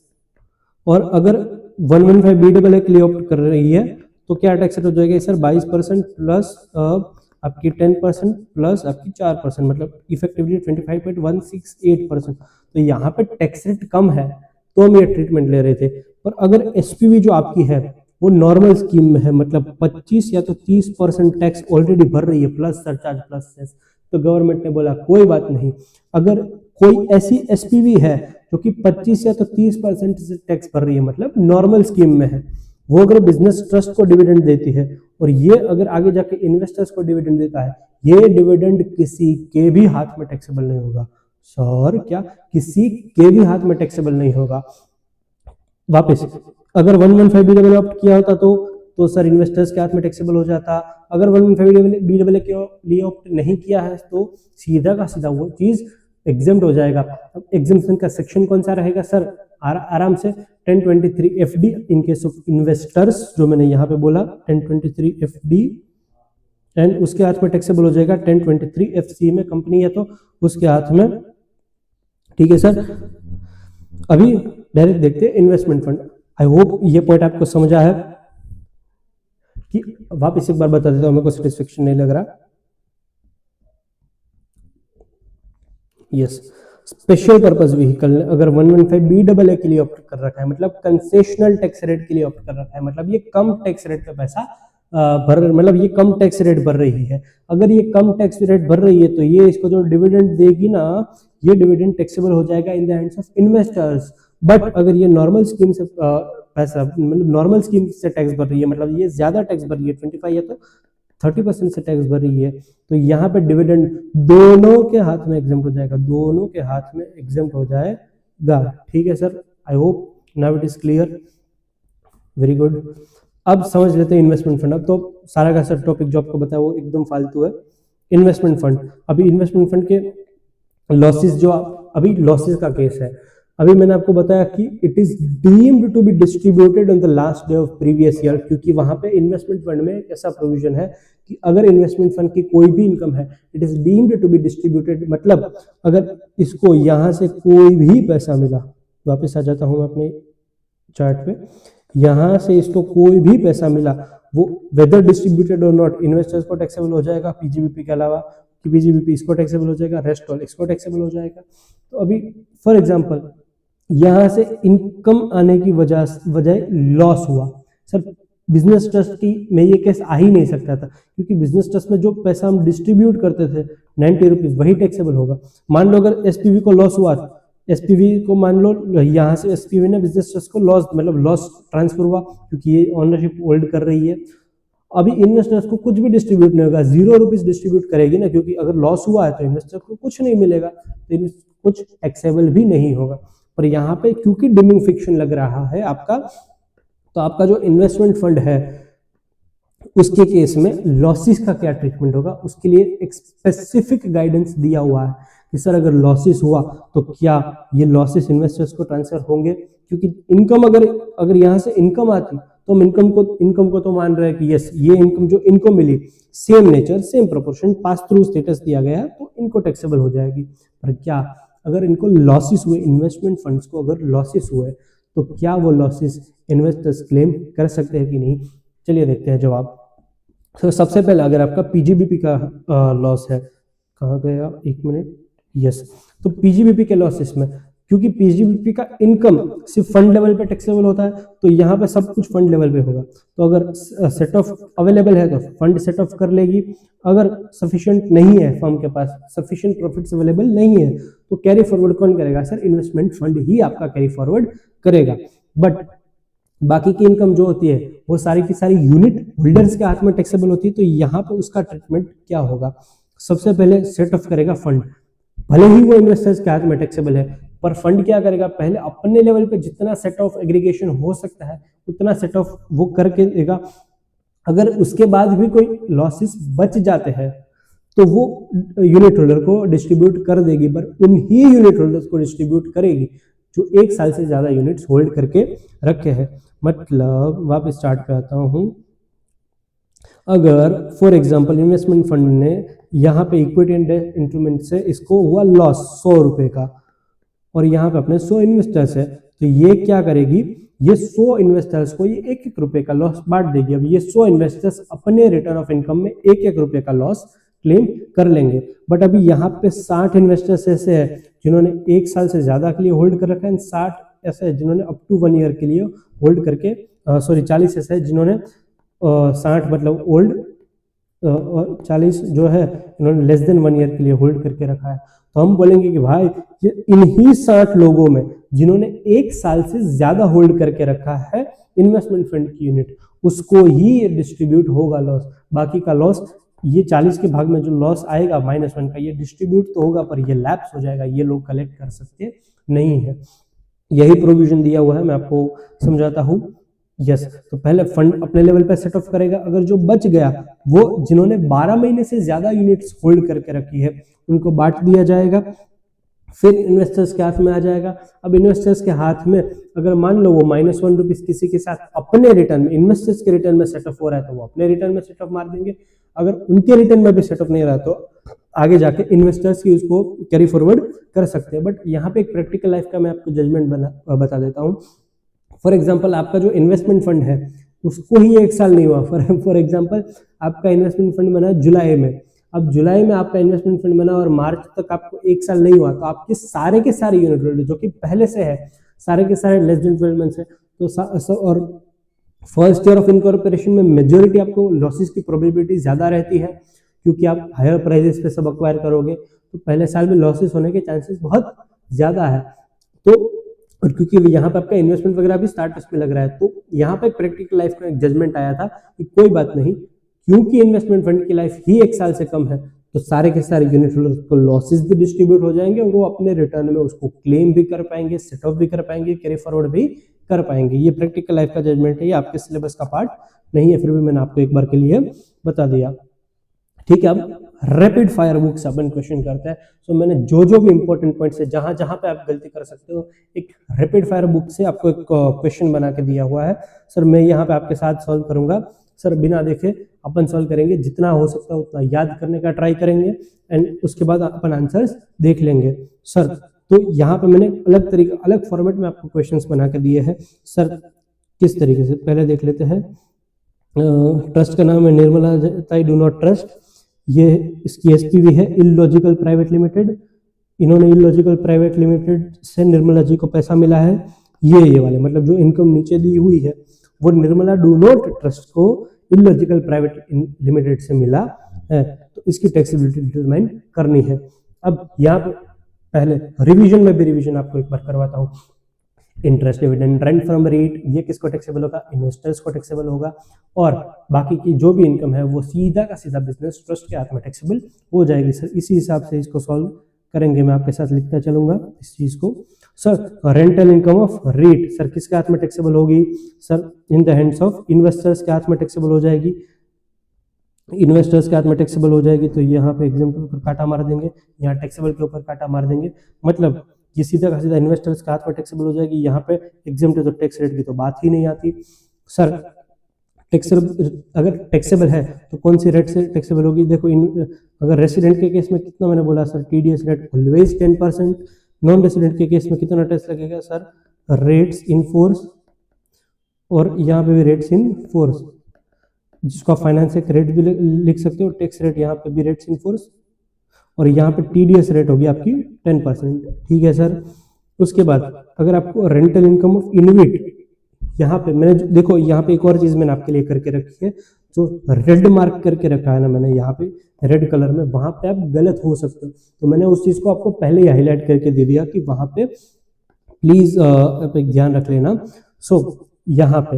और अगर 115BAA के लिए ऑप्ट कर रही है तो क्या टैक्स रेट हो जाएगा सर, 22% प्लस आपकी 10% प्लस आपकी 4%, मतलब इफेक्टिवली 25.168%। तो यहाँ पे टैक्स रेट कम है तो हम ये ट्रीटमेंट ले रहे थे। पर अगर एसपीवी जो आपकी है वो नॉर्मल स्कीम में है, मतलब 25 या तो 30% टैक्स ऑलरेडी भर रही है प्लस सरचार्ज प्लस सेस, तो गवर्नमेंट ने बोला कोई बात नहीं, अगर कोई ऐसी एसपीवी है जो कि 25 या तो 30% से टैक्स भर रही है, मतलब नॉर्मल स्कीम में है, वो अगर बिजनेस ट्रस्ट को डिविडेंड देती है और ये अगर आगे जाके इन्वेस्टर्स को डिविडेंड देता है, ये डिविडेंड किसी के भी हाथ में टैक्सेबल नहीं होगा सर। क्या, किसी के भी हाथ में टैक्सेबल नहीं होगा। वापस अगर 115BAA ऑप्ट किया होता तो सर इन्वेस्टर्स के हाथ में टैक्सेबल हो जाता। अगर 115BAA के लिए ऑप्ट नहीं किया है तो सीधा का सीधा वो चीज एग्जेम्प्ट हो जाएगा। अब एग्जेम्पशन का सेक्शन कौन सा रहेगा सर, आराम से 1023FD in case of investors, जो मैंने यहाँ पे बोला 1023FD, एंड उसके हाथ में टैक्सेबल हो जाएगा 1023FC में कंपनी है तो उसके हाथ में। ठीक है सर, अभी डायरेक्ट देखते हैं इन्वेस्टमेंट फंड। आई होप ये पॉइंट आपको समझा है कि, वापस एक बार बता देता हूं, मेरे को सेटिस्फेक्शन नहीं लग रहा। यस, स्पेशल पर्पस व्हीकल अगर 115BAA के लिए ऑप्ट कर रखा है, मतलब कंसेशनल टैक्स रेट के लिए ऑप्ट कर रखा है, मतलब ये कम टैक्स रेट पे पैसा मतलब ये कम टैक्स रेट भर रही है। अगर ये कम टैक्स रेट भर रही है तो ये इसको जो डिविडेंड देगी ना, ये डिविडेंड टैक्सेबल हो जाएगा in the hands of investors. But अगर ये नॉर्मल स्कीम से पैसा, मतलब नॉर्मल स्कीम से टैक्स भर रही है, मतलब ये ज्यादा टैक्स भर रही है, 25 या तो 30% से टैक्स भर रही है, तो यहाँ पे डिविडेंड दोनों के हाथ में एग्जेम्प्ट हो जाएगा, दोनों के हाथ में एग्जेम्प्ट हो जाएगा। ठीक है sir, I hope now it is clear. Very good. अब समझ लेते हैं इन्वेस्टमेंट फंड। अब तो सारा का सर टॉपिक जो आपको बताया वो एकदम फालतू है। इन्वेस्टमेंट फंड, अभी इन्वेस्टमेंट फंड के लॉसेस, जो अभी लॉसेस का केस है, अभी मैंने आपको बताया कि it is deemed to be distributed on the last day of previous year, क्योंकि वहां पे इन्वेस्टमेंट फंड में एक ऐसा प्रोविजन है कि अगर इन्वेस्टमेंट फंड की कोई भी इनकम है, it is deemed to be distributed, मतलब अगर इसको यहां से कोई भी पैसा मिला, वापस आ जाता हूं मैं अपने चार्ट पे, यहां से इसको कोई भी पैसा मिला, वो वेदर डिस्ट्रीब्यूटेड और नॉट, इन्वेस्टर्स को टैक्सेबल हो जाएगा पीजीबीपी के अलावा, कि पीजीबीपी इसको टैक्सेबल हो जाएगा, रेस्ट ऑल इसको टैक्सेबल हो जाएगा। तो अभी फॉर एग्जांपल यहां से इनकम आने की वजह लॉस हुआ सर, बिजनेस ट्रस्ट की में ये केस आ ही नहीं सकता था, क्योंकि बिजनेस ट्रस्ट में जो पैसा हम डिस्ट्रीब्यूट करते थे 90 रुपीज, वही टैक्सेबल होगा। मान लो अगर एसपीवी को लॉस हुआ, एसपीवी को मान लो यहाँ से एसपीवी ने बिजनेस ट्रस्ट को लॉस, मतलब लॉस ट्रांसफर हुआ, क्योंकि ये ओनरशिप होल्ड कर रही है। अभी इन्वेस्टर्स को कुछ भी डिस्ट्रीब्यूट नहीं होगा, 0 रुपीज डिस्ट्रीब्यूट करेगी ना, क्योंकि अगर लॉस हुआ है तो इन्वेस्टर को कुछ नहीं मिलेगा, तो कुछ टैक्सेबल भी नहीं होगा। पर यहाँ पे क्योंकि डिमिंग फिक्शन लग रहा है आपका, तो आपका जो इन्वेस्टमेंट फंड है उसके केस में लॉसेस का क्या ट्रीटमेंट होगा, उसके लिए एक स्पेसिफिक गाइडेंस दिया हुआ है कि सर अगर लॉसेस हुआ तो क्या ये लॉसेस इन्वेस्टर्स को ट्रांसफर होंगे, क्योंकि इनकम अगर यहाँ से इनकम आती तो हम इनकम को तो मान रहे हैं कि यस ये इनकम जो इनको मिली same nature same proportion pass through status दिया गया है तो इनको टैक्सेबल हो जाएगी। पर क्या अगर इनको लॉसेस हुए, इन्वेस्टमेंट फंड्स को अगर लॉसेस हुए तो क्या वो लॉसेस इन्वेस्टर्स क्लेम कर सकते हैं कि नहीं? चलिए देखते हैं जवाब। तो सबसे पहले अगर आपका पीजीबीपी का लॉस है, कहाँ गया, एक मिनट, यस, तो पीजीबीपी के लॉसेस में क्योंकि पीजीबीपी का इनकम सिर्फ फंड लेवल पे टैक्सेबल होता है तो यहाँ पे सब कुछ फंड लेवल पे होगा। तो अगर सेट ऑफ अवेलेबल है तो फंड सेट ऑफ कर लेगी, अगर सफिशिएंट नहीं है फर्म के पास, सफिशिएंट प्रॉफिट्स अवेलेबल नहीं है तो कैरी फॉरवर्ड कौन करेगा? सर इन्वेस्टमेंट फंड ही आपका कैरी फॉरवर्ड करेगा। बट बाकी की इनकम जो होती है वो सारी की सारी यूनिट होल्डर्स के हाथ में टैक्सेबल होती है। तो यहाँ पे उसका ट्रीटमेंट क्या होगा? सबसे पहले सेट ऑफ करेगा फंड, भले ही वो इन्वेस्टर्स के हाथ में टैक्सेबल है पर फंड क्या करेगा? पहले अपने लेवल पे जितना सेट ऑफ एग्रीगेशन हो सकता है उतना सेट ऑफ वो करके देगा। अगर उसके बाद भी कोई लॉसेस बच जाते हैं तो वो यूनिट होल्डर को डिस्ट्रीब्यूट कर देगी, पर उन्हीं यूनिट होल्डर्स को डिस्ट्रीब्यूट करेगी जो 1 साल से ज्यादा यूनिट्स होल्ड करके रखे हैं। मतलब वापस स्टार्ट पे आता हूं, अगर फॉर एग्जांपल इन्वेस्टमेंट फंड ने यहाँ पे इक्विटी इंस्ट्रूमेंट से इसको हुआ लॉस 100 रुपए का और यहाँ पे अपने 100 इन्वेस्टर्स है तो ये क्या करेगी? ये 100 इन्वेस्टर्स को ये 1-1 रुपए का लॉस बांट देगी। अब ये 100 इन्वेस्टर्स अपने रिटर्न ऑफ इनकम में 1-1 रुपए का लॉस क्लेम कर लेंगे। बट अभी यहाँ पे 60 इन्वेस्टर्स ऐसे हैं जिन्होंने 1 साल से ज्यादा के लिए होल्ड कर रखा है, 60 ऐसे है जिन्होंने अप टू 1 ईयर के लिए होल्ड करके 40 ऐसे है जिन्होंने 60 मतलब ओल्ड 40 जो है इन्होंने लेस देन 1 ईयर के लिए होल्ड करके रखा है। तो हम बोलेंगे कि भाई ये इन्हीं 60 लोगों में जिन्होंने 1 साल से ज्यादा होल्ड करके रखा है इन्वेस्टमेंट फंड की यूनिट, उसको ही डिस्ट्रीब्यूट होगा लॉस। बाकी का लॉस ये 40 के भाग में जो लॉस आएगा -1 का ये डिस्ट्रीब्यूट तो होगा पर ये लैप्स हो जाएगा, ये लोग कलेक्ट कर सकते नहीं है। यही प्रोविजन दिया हुआ है, मैं आपको समझाता हूँ। यस, तो पहले फंड अपने लेवल पे सेट ऑफ करेगा, अगर जो बच गया वो जिन्होंने 12 महीने से ज्यादा यूनिट्स होल्ड करके रखी है उनको बांट दिया जाएगा, फिर इन्वेस्टर्स के हाथ में आ जाएगा। अब इन्वेस्टर्स के हाथ में अगर मान लो वो -1 रुपीज किसी के साथ अपने रिटर्न में, इन्वेस्टर्स के रिटर्न में सेट ऑफ हो रहा है तो वो अपने रिटर्न में सेट ऑफ मार देंगे, अगर उनके रिटर्न में भी सेट ऑफ नहीं रहा तो आगे जाके इन्वेस्टर्स की उसको कैरी फॉरवर्ड कर सकते हैं। बट यहाँ पे एक प्रैक्टिकल लाइफ का मैं आपको जजमेंट बता देता हूँ। फॉर एग्जाम्पल आपका जो इन्वेस्टमेंट फंड है उसको ही 1 साल नहीं हुआ, फॉर एग्जाम्पल आपका इन्वेस्टमेंट फंड बना जुलाई में, अब जुलाई में आपका इन्वेस्टमेंट फंड बना और मार्च तक आपको 1 साल नहीं हुआ तो आपके सारे के सारे यूनिट होल्डर जो कि पहले से है सारे के सारे लेस देन 12 मंथ्स है तो और फर्स्ट ईयर ऑफ इनकॉर्पोरेशन में मेजोरिटी आपको लॉसेस की प्रोबेबिलिटी ज्यादा रहती है क्योंकि आप हायर प्राइसेस पे सब अक्वायर करोगे तो पहले साल में लॉसेस होने के चांसेस बहुत ज्यादा है। तो और क्योंकि यहाँ पे आपका इन्वेस्टमेंट वगैरह भी स्टार्टअप्स पे लग रहा है तो यहाँ पे प्रैक्टिकल लाइफ का एक जजमेंट आया था कि कोई बात नहीं, क्योंकि इन्वेस्टमेंट फंड की लाइफ ही 1 साल से कम है तो सारे के सारे यूनिट होल्डर्स को लॉसेस भी डिस्ट्रीब्यूट हो जाएंगे और वो अपने रिटर्न में उसको क्लेम भी कर पाएंगे, सेट ऑफ भी कर पाएंगे, कैरी फॉरवर्ड भी कर पाएंगे। ये प्रैक्टिकल लाइफ का जजमेंट है, ये आपके सिलेबस का पार्ट नहीं है, फिर भी मैंने आपको एक बार के लिए बता दिया। ठीक है, अब रैपिड फायर बुक से अपन क्वेश्चन करते हैं। सो मैंने जो भी इंपॉर्टेंट पॉइंट्स है जहां जहां पे आप गलती कर सकते हो एक रैपिड फायर बुक से आपको एक क्वेश्चन बना के दिया हुआ है। सर मैं यहाँ पे आपके साथ सॉल्व करूंगा, सर बिना देखे अपन सॉल्व करेंगे, जितना हो सकता है उतना याद करने का ट्राई करेंगे एंड उसके बाद अपन आंसर्स देख लेंगे। सर तो यहाँ पे मैंने अलग फॉर्मेट में आपको क्वेश्चंस बना के दिए हैं। सर किस तरीके से, पहले देख लेते हैं। ट्रस्ट का नाम है निर्मला ताई डू नॉट ट्रस्ट, ये इसकी एसपीवी है इलॉजिकल प्राइवेट लिमिटेड, इन्होंने इलॉजिकल प्राइवेट लिमिटेड से निर्मला जी को पैसा मिला है। ये वाले मतलब जो इनकम नीचे दी हुई है वो निर्मला डू नॉट ट्रस्ट को इलॉजिकल प्राइवेट लिमिटेड से मिला है, तो इसकी टैक्सेबिलिटी डिटरमाइन करनी है। अब यहाँ पे पहले रिवीजन में भी रिवीजन आपको एक बार करवाता हूँ। Interest dividend rent from rate, ये किसको टैक्सेबल होगा? इन्वेस्टर्स को टैक्सेबल होगा, और बाकी की जो भी इनकम है वो सीधा का सीधा बिजनेस ट्रस्ट के हाथ में टैक्सेबल हो जाएगी। सर इसी हिसाब से इसको सॉल्व करेंगे, मैं आपके साथ लिखता चलूंगा इस चीज को। Sir rental income of rate, sir किसके हाथ में टैक्सेबल होगी? Sir in the hands of investors के हाथ में टैक्सेबल हो जाएगी, इन्वेस्टर्स के हाथ में टैक्सेबल हो जाएगी। तो यहाँ पे एग्जाम के ऊपर काटा मार देंगे, यहाँ टैक्सेबल के ऊपर काटा मार देंगे, मतलब ये सीधा का सीधा इन्वेस्टर्स के हाथ में टैक्सेबल हो जाएगी। यहाँ पे एग्जाम तो टैक्स रेट की तो बात ही नहीं आती। सर टैक्सेबल, अगर टैक्सेबल है तो कौन सी रेट से टैक्सेबल होगी? देखो अगर रेसिडेंट के केस में कितना मैंने बोला sir, TDS rate always 10%। Non resident के केस में कितना टैक्स लगेगा सर? रेट्स इन फोर्स, और यहाँ पे भी रेट्स इन फोर्स, जिसको आप फाइनेंस एक रेट भी लिख सकते हो, टैक्स रेट यहाँ पे भी रेट्स इन फोर्स, और यहाँ पे टीडीएस रेट होगी आपकी 10%। ठीक है सर। उसके बाद अगर आपको रेंटल इनकम ऑफ इनविट, यहाँ पे मैंने देखो यहाँ पे एक और चीज मैंने आपके लिए करके रखी है, जो रेड मार्क करके रखा है ना मैंने यहाँ पे रेड कलर में, वहां पे आप गलत हो सकते हो, तो मैंने उस चीज को आपको पहले ही हाईलाइट करके दे दिया कि वहां पे प्लीज आप एक ध्यान रख लेना। सो यहाँ पे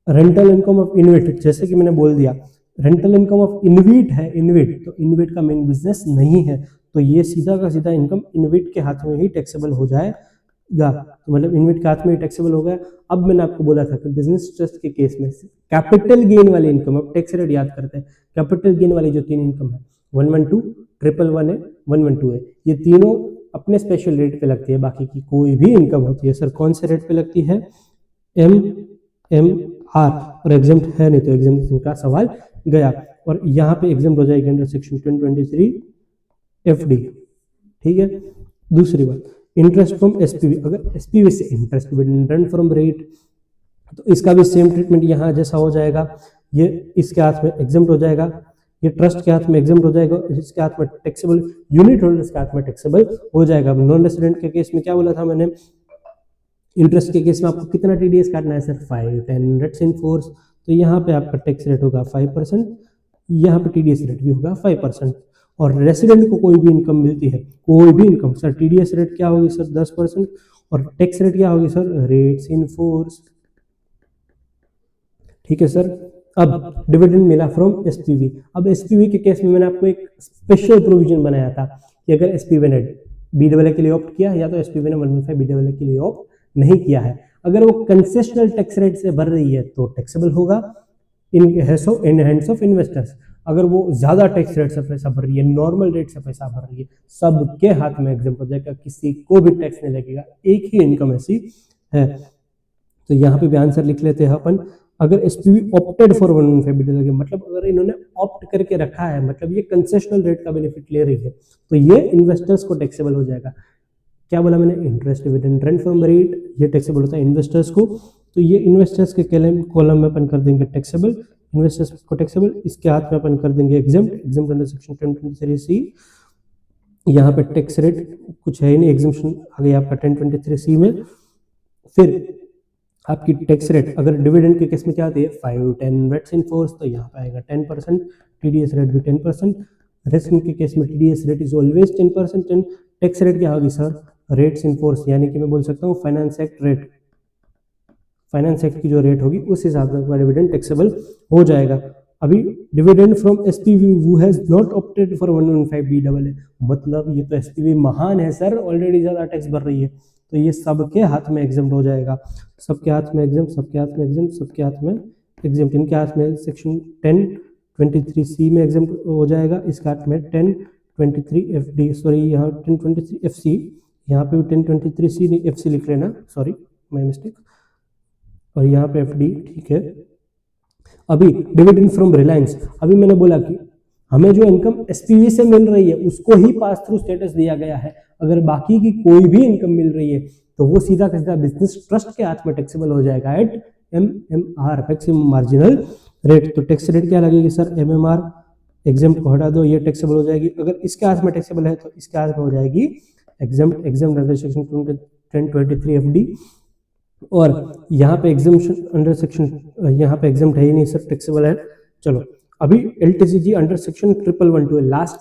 रेंटल इनकम ऑफ इनविट, जैसे कि मैंने बोल दिया रेंटल इनकम ऑफ इनविट है, इनविट तो इनविट का मेन बिजनेस नहीं है, तो ये सीधा का सीधा इनकम इनविट के हाथ में ही टैक्सेबल हो जाएगा, तो मतलब इनविट के हाथ में ही टैक्सेबल हो गया। अब मैंने आपको बोला था कि बिजनेस ट्रस्ट के केस में कैपिटल गेन वाली इनकम, अब टैक्स रेट याद करते हैं, कैपिटल गेन वाली जो तीन इनकम है 112, 111 है, 112 है, ये तीनों अपने स्पेशल रेट पे लगती है, बाकी की कोई भी इनकम होती है सर कौन से रेट पे लगती है? MMR, और एग्जम्प्ट है नहीं तो एग्जम्प्शन का सवाल गया, और यहाँ पे एग्जम्प्ट हो जाएगी अंडर सेक्शन 1023 FD। ठीक है। दूसरी बात, इंटरेस्ट फ्रॉम एसपीवी, अगर एसपीवी से इंटरेस्ट रिटर्न फ्रॉम रेट, तो इसका भी सेम ट्रीटमेंट यहाँ जैसा हो जाएगा, ये इसके हाथ में एग्जम्प्ट हो जाएगा, ये ट्रस्ट के हाथ में एग्जम्प्ट हो जाएगा, इसके हाथ में टैक्सेबल, यूनिट होल्डर्स के हाथ में टैक्सेबल हो जाएगा। नॉन रेसिडेंट के केस में क्या बोला था मैंने? इंटरेस्ट के केस में आपको कितना टीडीएस काटना है सर? 5, 10 रेट्स इन फोर्स, तो यहाँ पे आपका टैक्स रेट होगा 5%, यहाँ पे टीडीएस रेट भी होगा 5%। और रेसिडेंट को कोई भी इनकम मिलती है, कोई भी इनकम सर, टीडीएस रेट क्या होगी सर? 10%, और टैक्स रेट क्या होगी सर? Rates in force. ठीक है सर। अब डिविडेंड मिला फ्रॉम एसपीवी, अब एसपीवी के केस में मैंने आपको एक स्पेशल प्रोविजन बनाया था कि अगर एसपीवी ने बीडब्ल्यू के लिए ऑप्ट किया, या तो एसपीवी ने 115 बीडब्ल्यू के लिए ऑप्ट नहीं किया है, अगर वो कंसेशनल टैक्स रेट से भर रही है तो टैक्सेबल होगा इन हैंड्स ऑफ इन्वेस्टर्स। अगर वो ज्यादा टैक्स रेट से पैसा भर रही है, नॉर्मल रेट से पैसा भर रही है, सबके हाथ में एग्जाम्पल हो जाएगा, किसी को भी टैक्स नहीं लगेगा, एक ही इनकम ऐसी है। तो यहाँ पे भी आंसर लिख लेते हैं अपन, अगर एसपीवी ऑप्टेड फॉर 115 बीडब्ल्यू, मतलब अगर इन्होंने ऑप्ट करके रखा है, मतलब ये कंसेशनल रेट का बेनिफिट ले रही है, तो ये इन्वेस्टर्स को टैक्सेबल हो जाएगा। क्या बोला मैंने? Interest dividend rent from rate, ये टैक्सेबल होता है इन्वेस्टर्स को, तो ये इन्वेस्टर्स के कॉलम में अपन कर देंगे टैक्सेबल, इन्वेस्टर्स को टैक्सेबल, इसके हाथ में अपन कर देंगे एग्जम्प्ट अंडर सेक्शन 1023C। यहाँ पे टैक्स रेट कुछ है ही नहीं, एग्जम्पशन आ गया आपका 1023C में। फिर आपकी टैक्स रेट अगर डिविडेंड के केस में क्या आती है? 5, 10 रेट्स इन फोर्स, तो यहाँ पे आएगा 10%, टीडीएस रेट भी 10%। रेसिडेंट के केस में TDS rate is always 10%। Tax rate क्या होगी सर? रेट्स इन फोर्स, यानी कि मैं बोल सकता हूँ finance act rate, finance act की जो रेट होगी उस हिसाब से डिविडेंड टैक्सेबल हो जाएगा। अभी dividend from SPV who has not opted for 115 BW, मतलब ये तो एसपीवी महान है सर, ऑलरेडी ज्यादा टैक्स भर रही है, तो ये सबके हाथ में एग्जम्प्ट हो जाएगा, सबके हाथ में एग्जम्प्ट, सबके हाथ में एग्जम्प्ट, सबके हाथ में एग्जम्प्ट। इनके हाथ में सेक्शन 1023C में एग्जम्प्ट हो जाएगा, इसके हाथ में 1023FD, सॉरी यहाँ 1023FC, यहाँ पे 1023C नहीं FC लिख लेना, सॉरी माय मिस्टेक, और यहाँ पे FD। ठीक है। अभी डिविडेंड फ्रॉम रिलायंस, अभी मैंने बोला कि हमें जो इनकम एसपीवी से मिल रही है उसको ही पास थ्रू स्टेटस दिया गया है, अगर बाकी की कोई भी इनकम मिल रही है तो वो सीधा का सीधा बिजनेस ट्रस्ट के हाथ में टैक्सेबल हो जाएगा at MMR, maximum marginal rate. तो टैक्स रेट क्या लगेगी सर? MMR, एग्जम्प्ट को हटा दो, ये टैक्सेबल हो जाएगी। अगर इसके हाथ में टैक्सेबल है तो इसके हाथ में हो जाएगी एग्जम्प्ट अंडर सेक्शन 1023FD, और यहाँ पे एग्जम्पशन अंडर सेक्शन, यहाँ पे एग्जम्प्ट है ही नहीं सर, टैक्सेबल है। चलो अभी LTCG अंडर सेक्शन 1112 है, लास्ट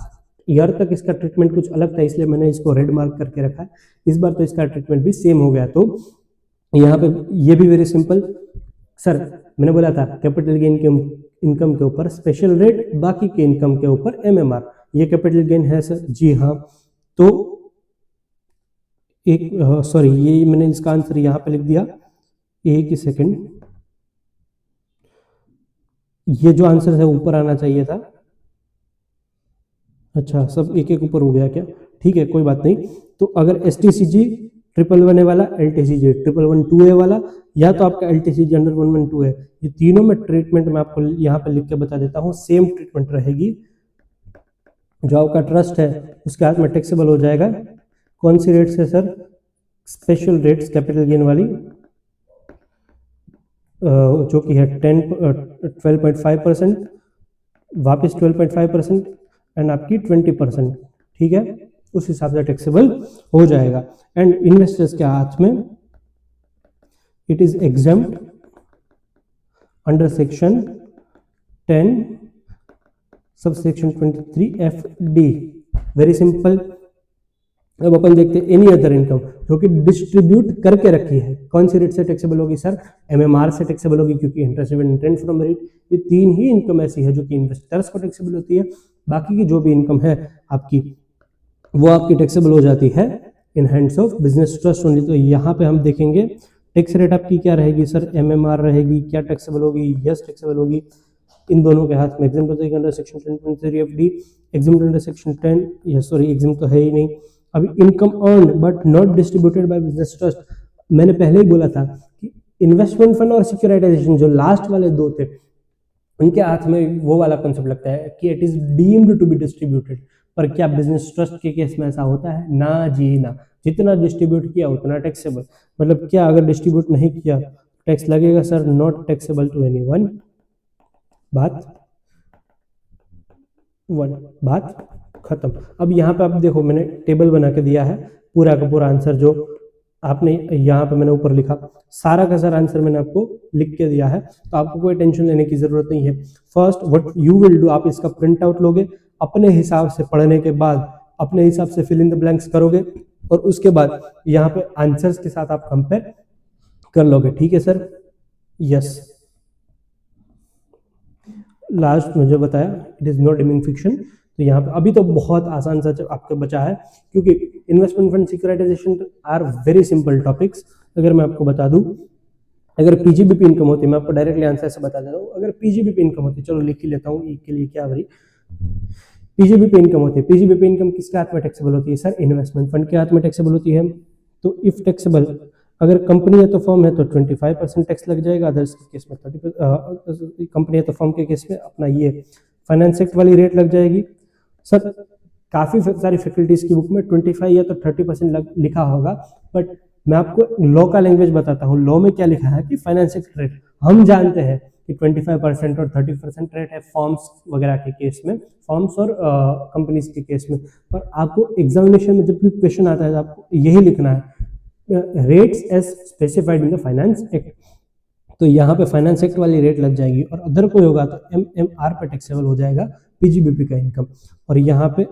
ईयर तक इसका ट्रीटमेंट कुछ अलग था, इसलिए मैंने इसको रेड मार्क करके रखा है, इस बार तो इसका ट्रीटमेंट भी सेम हो गया। तो यहाँ पे ये भी वेरी सिंपल सर, मैंने बोला था कैपिटल गेन के इनकम के ऊपर स्पेशल रेट, बाकी के इनकम के ऊपर MMR, ये कैपिटल गेन है सर, जी हाँ। तो एक सॉरी, ये मैंने इसका आंसर यहाँ पे लिख दिया, एक ही सेकंड, ये जो आंसर है ऊपर आना चाहिए था, अच्छा सब एक एक ऊपर हो गया क्या? ठीक है कोई बात नहीं। तो अगर STCG 111A वाला, LTCJ 1112A वाला, या तो आपका LTCJ अंडर 112 है। ये तीनों में ट्रीटमेंट मैं आपको यहाँ पे लिख के बता देता हूँ, सेम ट्रीटमेंट रहेगी। जो आपका ट्रस्ट है उसके हाथ में टैक्सेबल हो जाएगा। कौन सी रेट्स है sir? Special rates capital gain वाली, जो कि है 12.5%, वापस 12.5% एंड आपकी 20%, ठीक है, उस हिसाब से टैक्सेबल हो जाएगा। एंड इन्वेस्टर्स के हाथ में it is exempt under section 10 subsection 23FD। Very simple. अब अपन देखते हैं एनी अदर इनकम जो कि डिस्ट्रीब्यूट करके रखी है, कौन सी रेट से टैक्सेबल होगी सर? MMR से टैक्सेबल होगी, क्योंकि इंटरेस्ट रिटेंड फ्रॉम रेट। ये तीन ही इनकम ऐसी है जो कि इन्वेस्टर्स को टैक्सेबल होती है। बाकी की जो भी इनकम है आपकी, वो आपकी टैक्सेबल हो जाती है इन hands of business trust only. तो यहाँ पे हम देखेंगे टैक्स रेट आपकी क्या रहेगी सर? MMR रहेगी। क्या टैक्सेबल होगी? यस टैक्सेबल होगी। इन दोनों के हाथ में एग्जाम होता है under section 10.3FD, exam under section 10, yes sorry exam तो है ही नहीं। अभी income earned but not distributed by business trust, मैंने पहले ही बोला था कि इन्वेस्टमेंट फंड और सिक्योराइजेशन जो लास्ट वाले दो थे, उनके हाथ में वो वाला कॉन्सेप्ट लगता है कि it is deemed to be distributed. पर क्या बिजनेस ट्रस्ट के केस में ऐसा होता है? ना जी ना। जितना डिस्ट्रीब्यूट किया उतना टैक्सेबल। मतलब क्या अगर डिस्ट्रीब्यूट नहीं किया टैक्स लगेगा sir? Not taxable to anyone. बात खत्म। अब यहाँ पे आप देखो, मैंने टेबल बना के दिया है, पूरा का पूरा आंसर जो आपने यहाँ पे मैंने ऊपर लिखा, सारा का सारा आंसर मैंने आपको लिख के दिया है, तो आपको कोई टेंशन लेने की जरूरत नहीं है। First what you will do, आप इसका प्रिंट आउट लोगे, अपने हिसाब से पढ़ने के बाद अपने हिसाब से फिल इन द ब्लैंक्स करोगे, और उसके बाद यहाँ पे आंसर्स के साथ आप कंपेयर कर लोगे। ठीक है सर? यस। लास्ट में जो बताया it is not dimming fiction, तो यहाँ पे अभी तो बहुत आसान सा आपके बचा है, क्योंकि investment fund securitization are very simple topics. अगर मैं आपको बता दूं, अगर पीजीबीपी इनकम होती, मैं आपको डायरेक्टली आंसर से बता देता हूँ, अगर पीजीबीपी इनकम होती, चलो लिख ही लेता हूँ ई के लिए क्या भरी, पीजीबीपी इनकम होती है। पीजीबीपी इनकम किसके हाथ में टैक्सेबल होती है सर? इन्वेस्टमेंट फंड के हाथ में टैक्सेबल होती है। तो इफ टैक्सेबल, अगर कंपनी है तो फर्म है तो 25% टैक्स लग जाएगा, अदर्स के केस में 30%, कंपनी है तो फर्म के केस में अपना ये फाइनेंस एक्ट वाली रेट लग जाएगी। सर काफ़ी सारी फैकल्टीज की बुक में 25 या तो 30% लिखा होगा, बट मैं आपको लॉ का लैंग्वेज बताता हूँ। लॉ में क्या लिखा है कि फाइनेंस एक्ट रेट हम जानते हैं कि 25% और 30% रेट है फॉर्म्स वगैरह के केस में, फॉर्म्स और कंपनीज के केस में। पर आपको एग्जामिनेशन में जब भी क्वेश्चन आता है तो आपको यही लिखना है, rates as specified in the finance act. तो यहाँ पे फाइनेंस एक्ट वाली रेट लग जाएगी, और अदर कोई होगा तो MMR पे टैक्सेबल हो जाएगा पीजीबीपी का इनकम, और यहाँ पे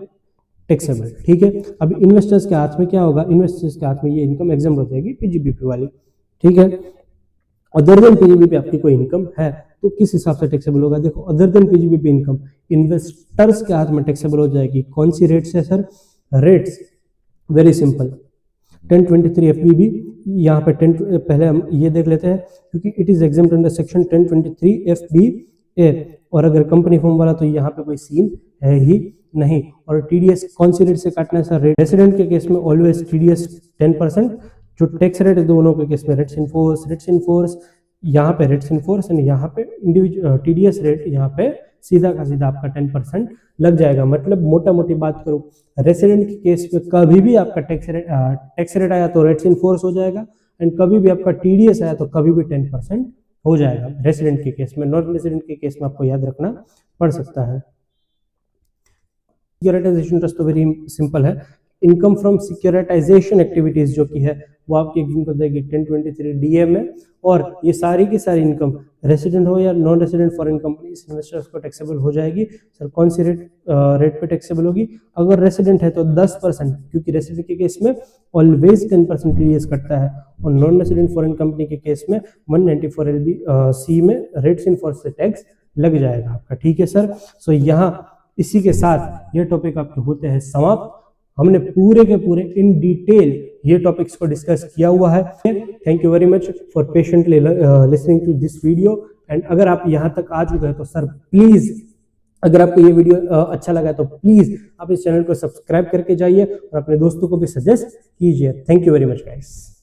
टैक्सेबल। ठीक है? अब इन्वेस्टर्स के हाथ में क्या होगा? इन्वेस्टर्स के हाथ में ये इनकम एग्जाम्प्ट हो जाएगी पीजीबीपी वाली। ठीक है? अदर देन पीजीबीपी आपकी कोई इनकम है तो किस हिसाब से टैक्सेबल होगा? देखो, other than PGBP income investors के हाथ में टैक्सेबल हो जाएगी। कौन सी रेट्स है sir? Rates very simple, 1023FBB। यहाँ पे 10 पहले हम ये देख लेते हैं, क्योंकि it is exempt under section 1023FBA, और अगर कंपनी फॉर्म वाला तो यहाँ पे कोई सीन है ही नहीं। और टीडीएस कौन सी रेट से काटना है सर? रेसिडेंट के केस में ऑलवेज टीडीएस 10%, जो टैक्स रेट है दोनों के केस में रेट्स इन फोर्स, यहाँ पे रेट्स इन फोर्स एंड यहाँ पे इंडिविजुअल टीडीएस रेट, यहाँ पे सीधा का सीधा आपका 10% लग जाएगा। मतलब मोटा मोटी बात करूं, रेसिडेंट के केस में कभी भी आपका टैक्स रेट आया तो रेट्स इन फोर्स हो जाएगा, एंड कभी भी आपका टीडीएस आया तो कभी भी 10% हो जाएगा रेसिडेंट के केस में। नॉन रेसिडेंट के केस में आपको याद रखना पड़ सकता है। सिक्योरिटाइजेशन ट्रस्ट तो वेरी सिंपल है, इनकम फ्रॉम सिक्योरिटाइजेशन एक्टिविटीज जो की है वो आपकी एग्जाम्पल देगी 1023DA में, और ये सारी की सारी इनकम रेसिडेंट हो या non resident foreign companies investors को टैक्सेबल हो जाएगी। सर कौन सी रेट पे टैक्सेबल होगी? अगर रेसिडेंट है तो 10%, क्योंकि रेसिडेंट के केस में ऑलवेज 10% टीडीएस कटता है, और नॉन रेसिडेंट फॉरेन कंपनी के केस में 194LBC में रेट्स इन फोर्स से टैक्स लग जाएगा आपका। ठीक है सर? सो यहाँ इसी के साथ ये टॉपिक आपके होते हैं समाप्त। हमने पूरे के पूरे इन डिटेल ये टॉपिक्स को डिस्कस किया हुआ है। Thank you very much for patiently listening to this video, and अगर आप यहाँ तक आ चुके हैं तो सर प्लीज अगर आपको ये वीडियो अच्छा लगा तो प्लीज आप इस चैनल को सब्सक्राइब करके जाइए और अपने दोस्तों को भी सजेस्ट कीजिए। Thank you very much guys.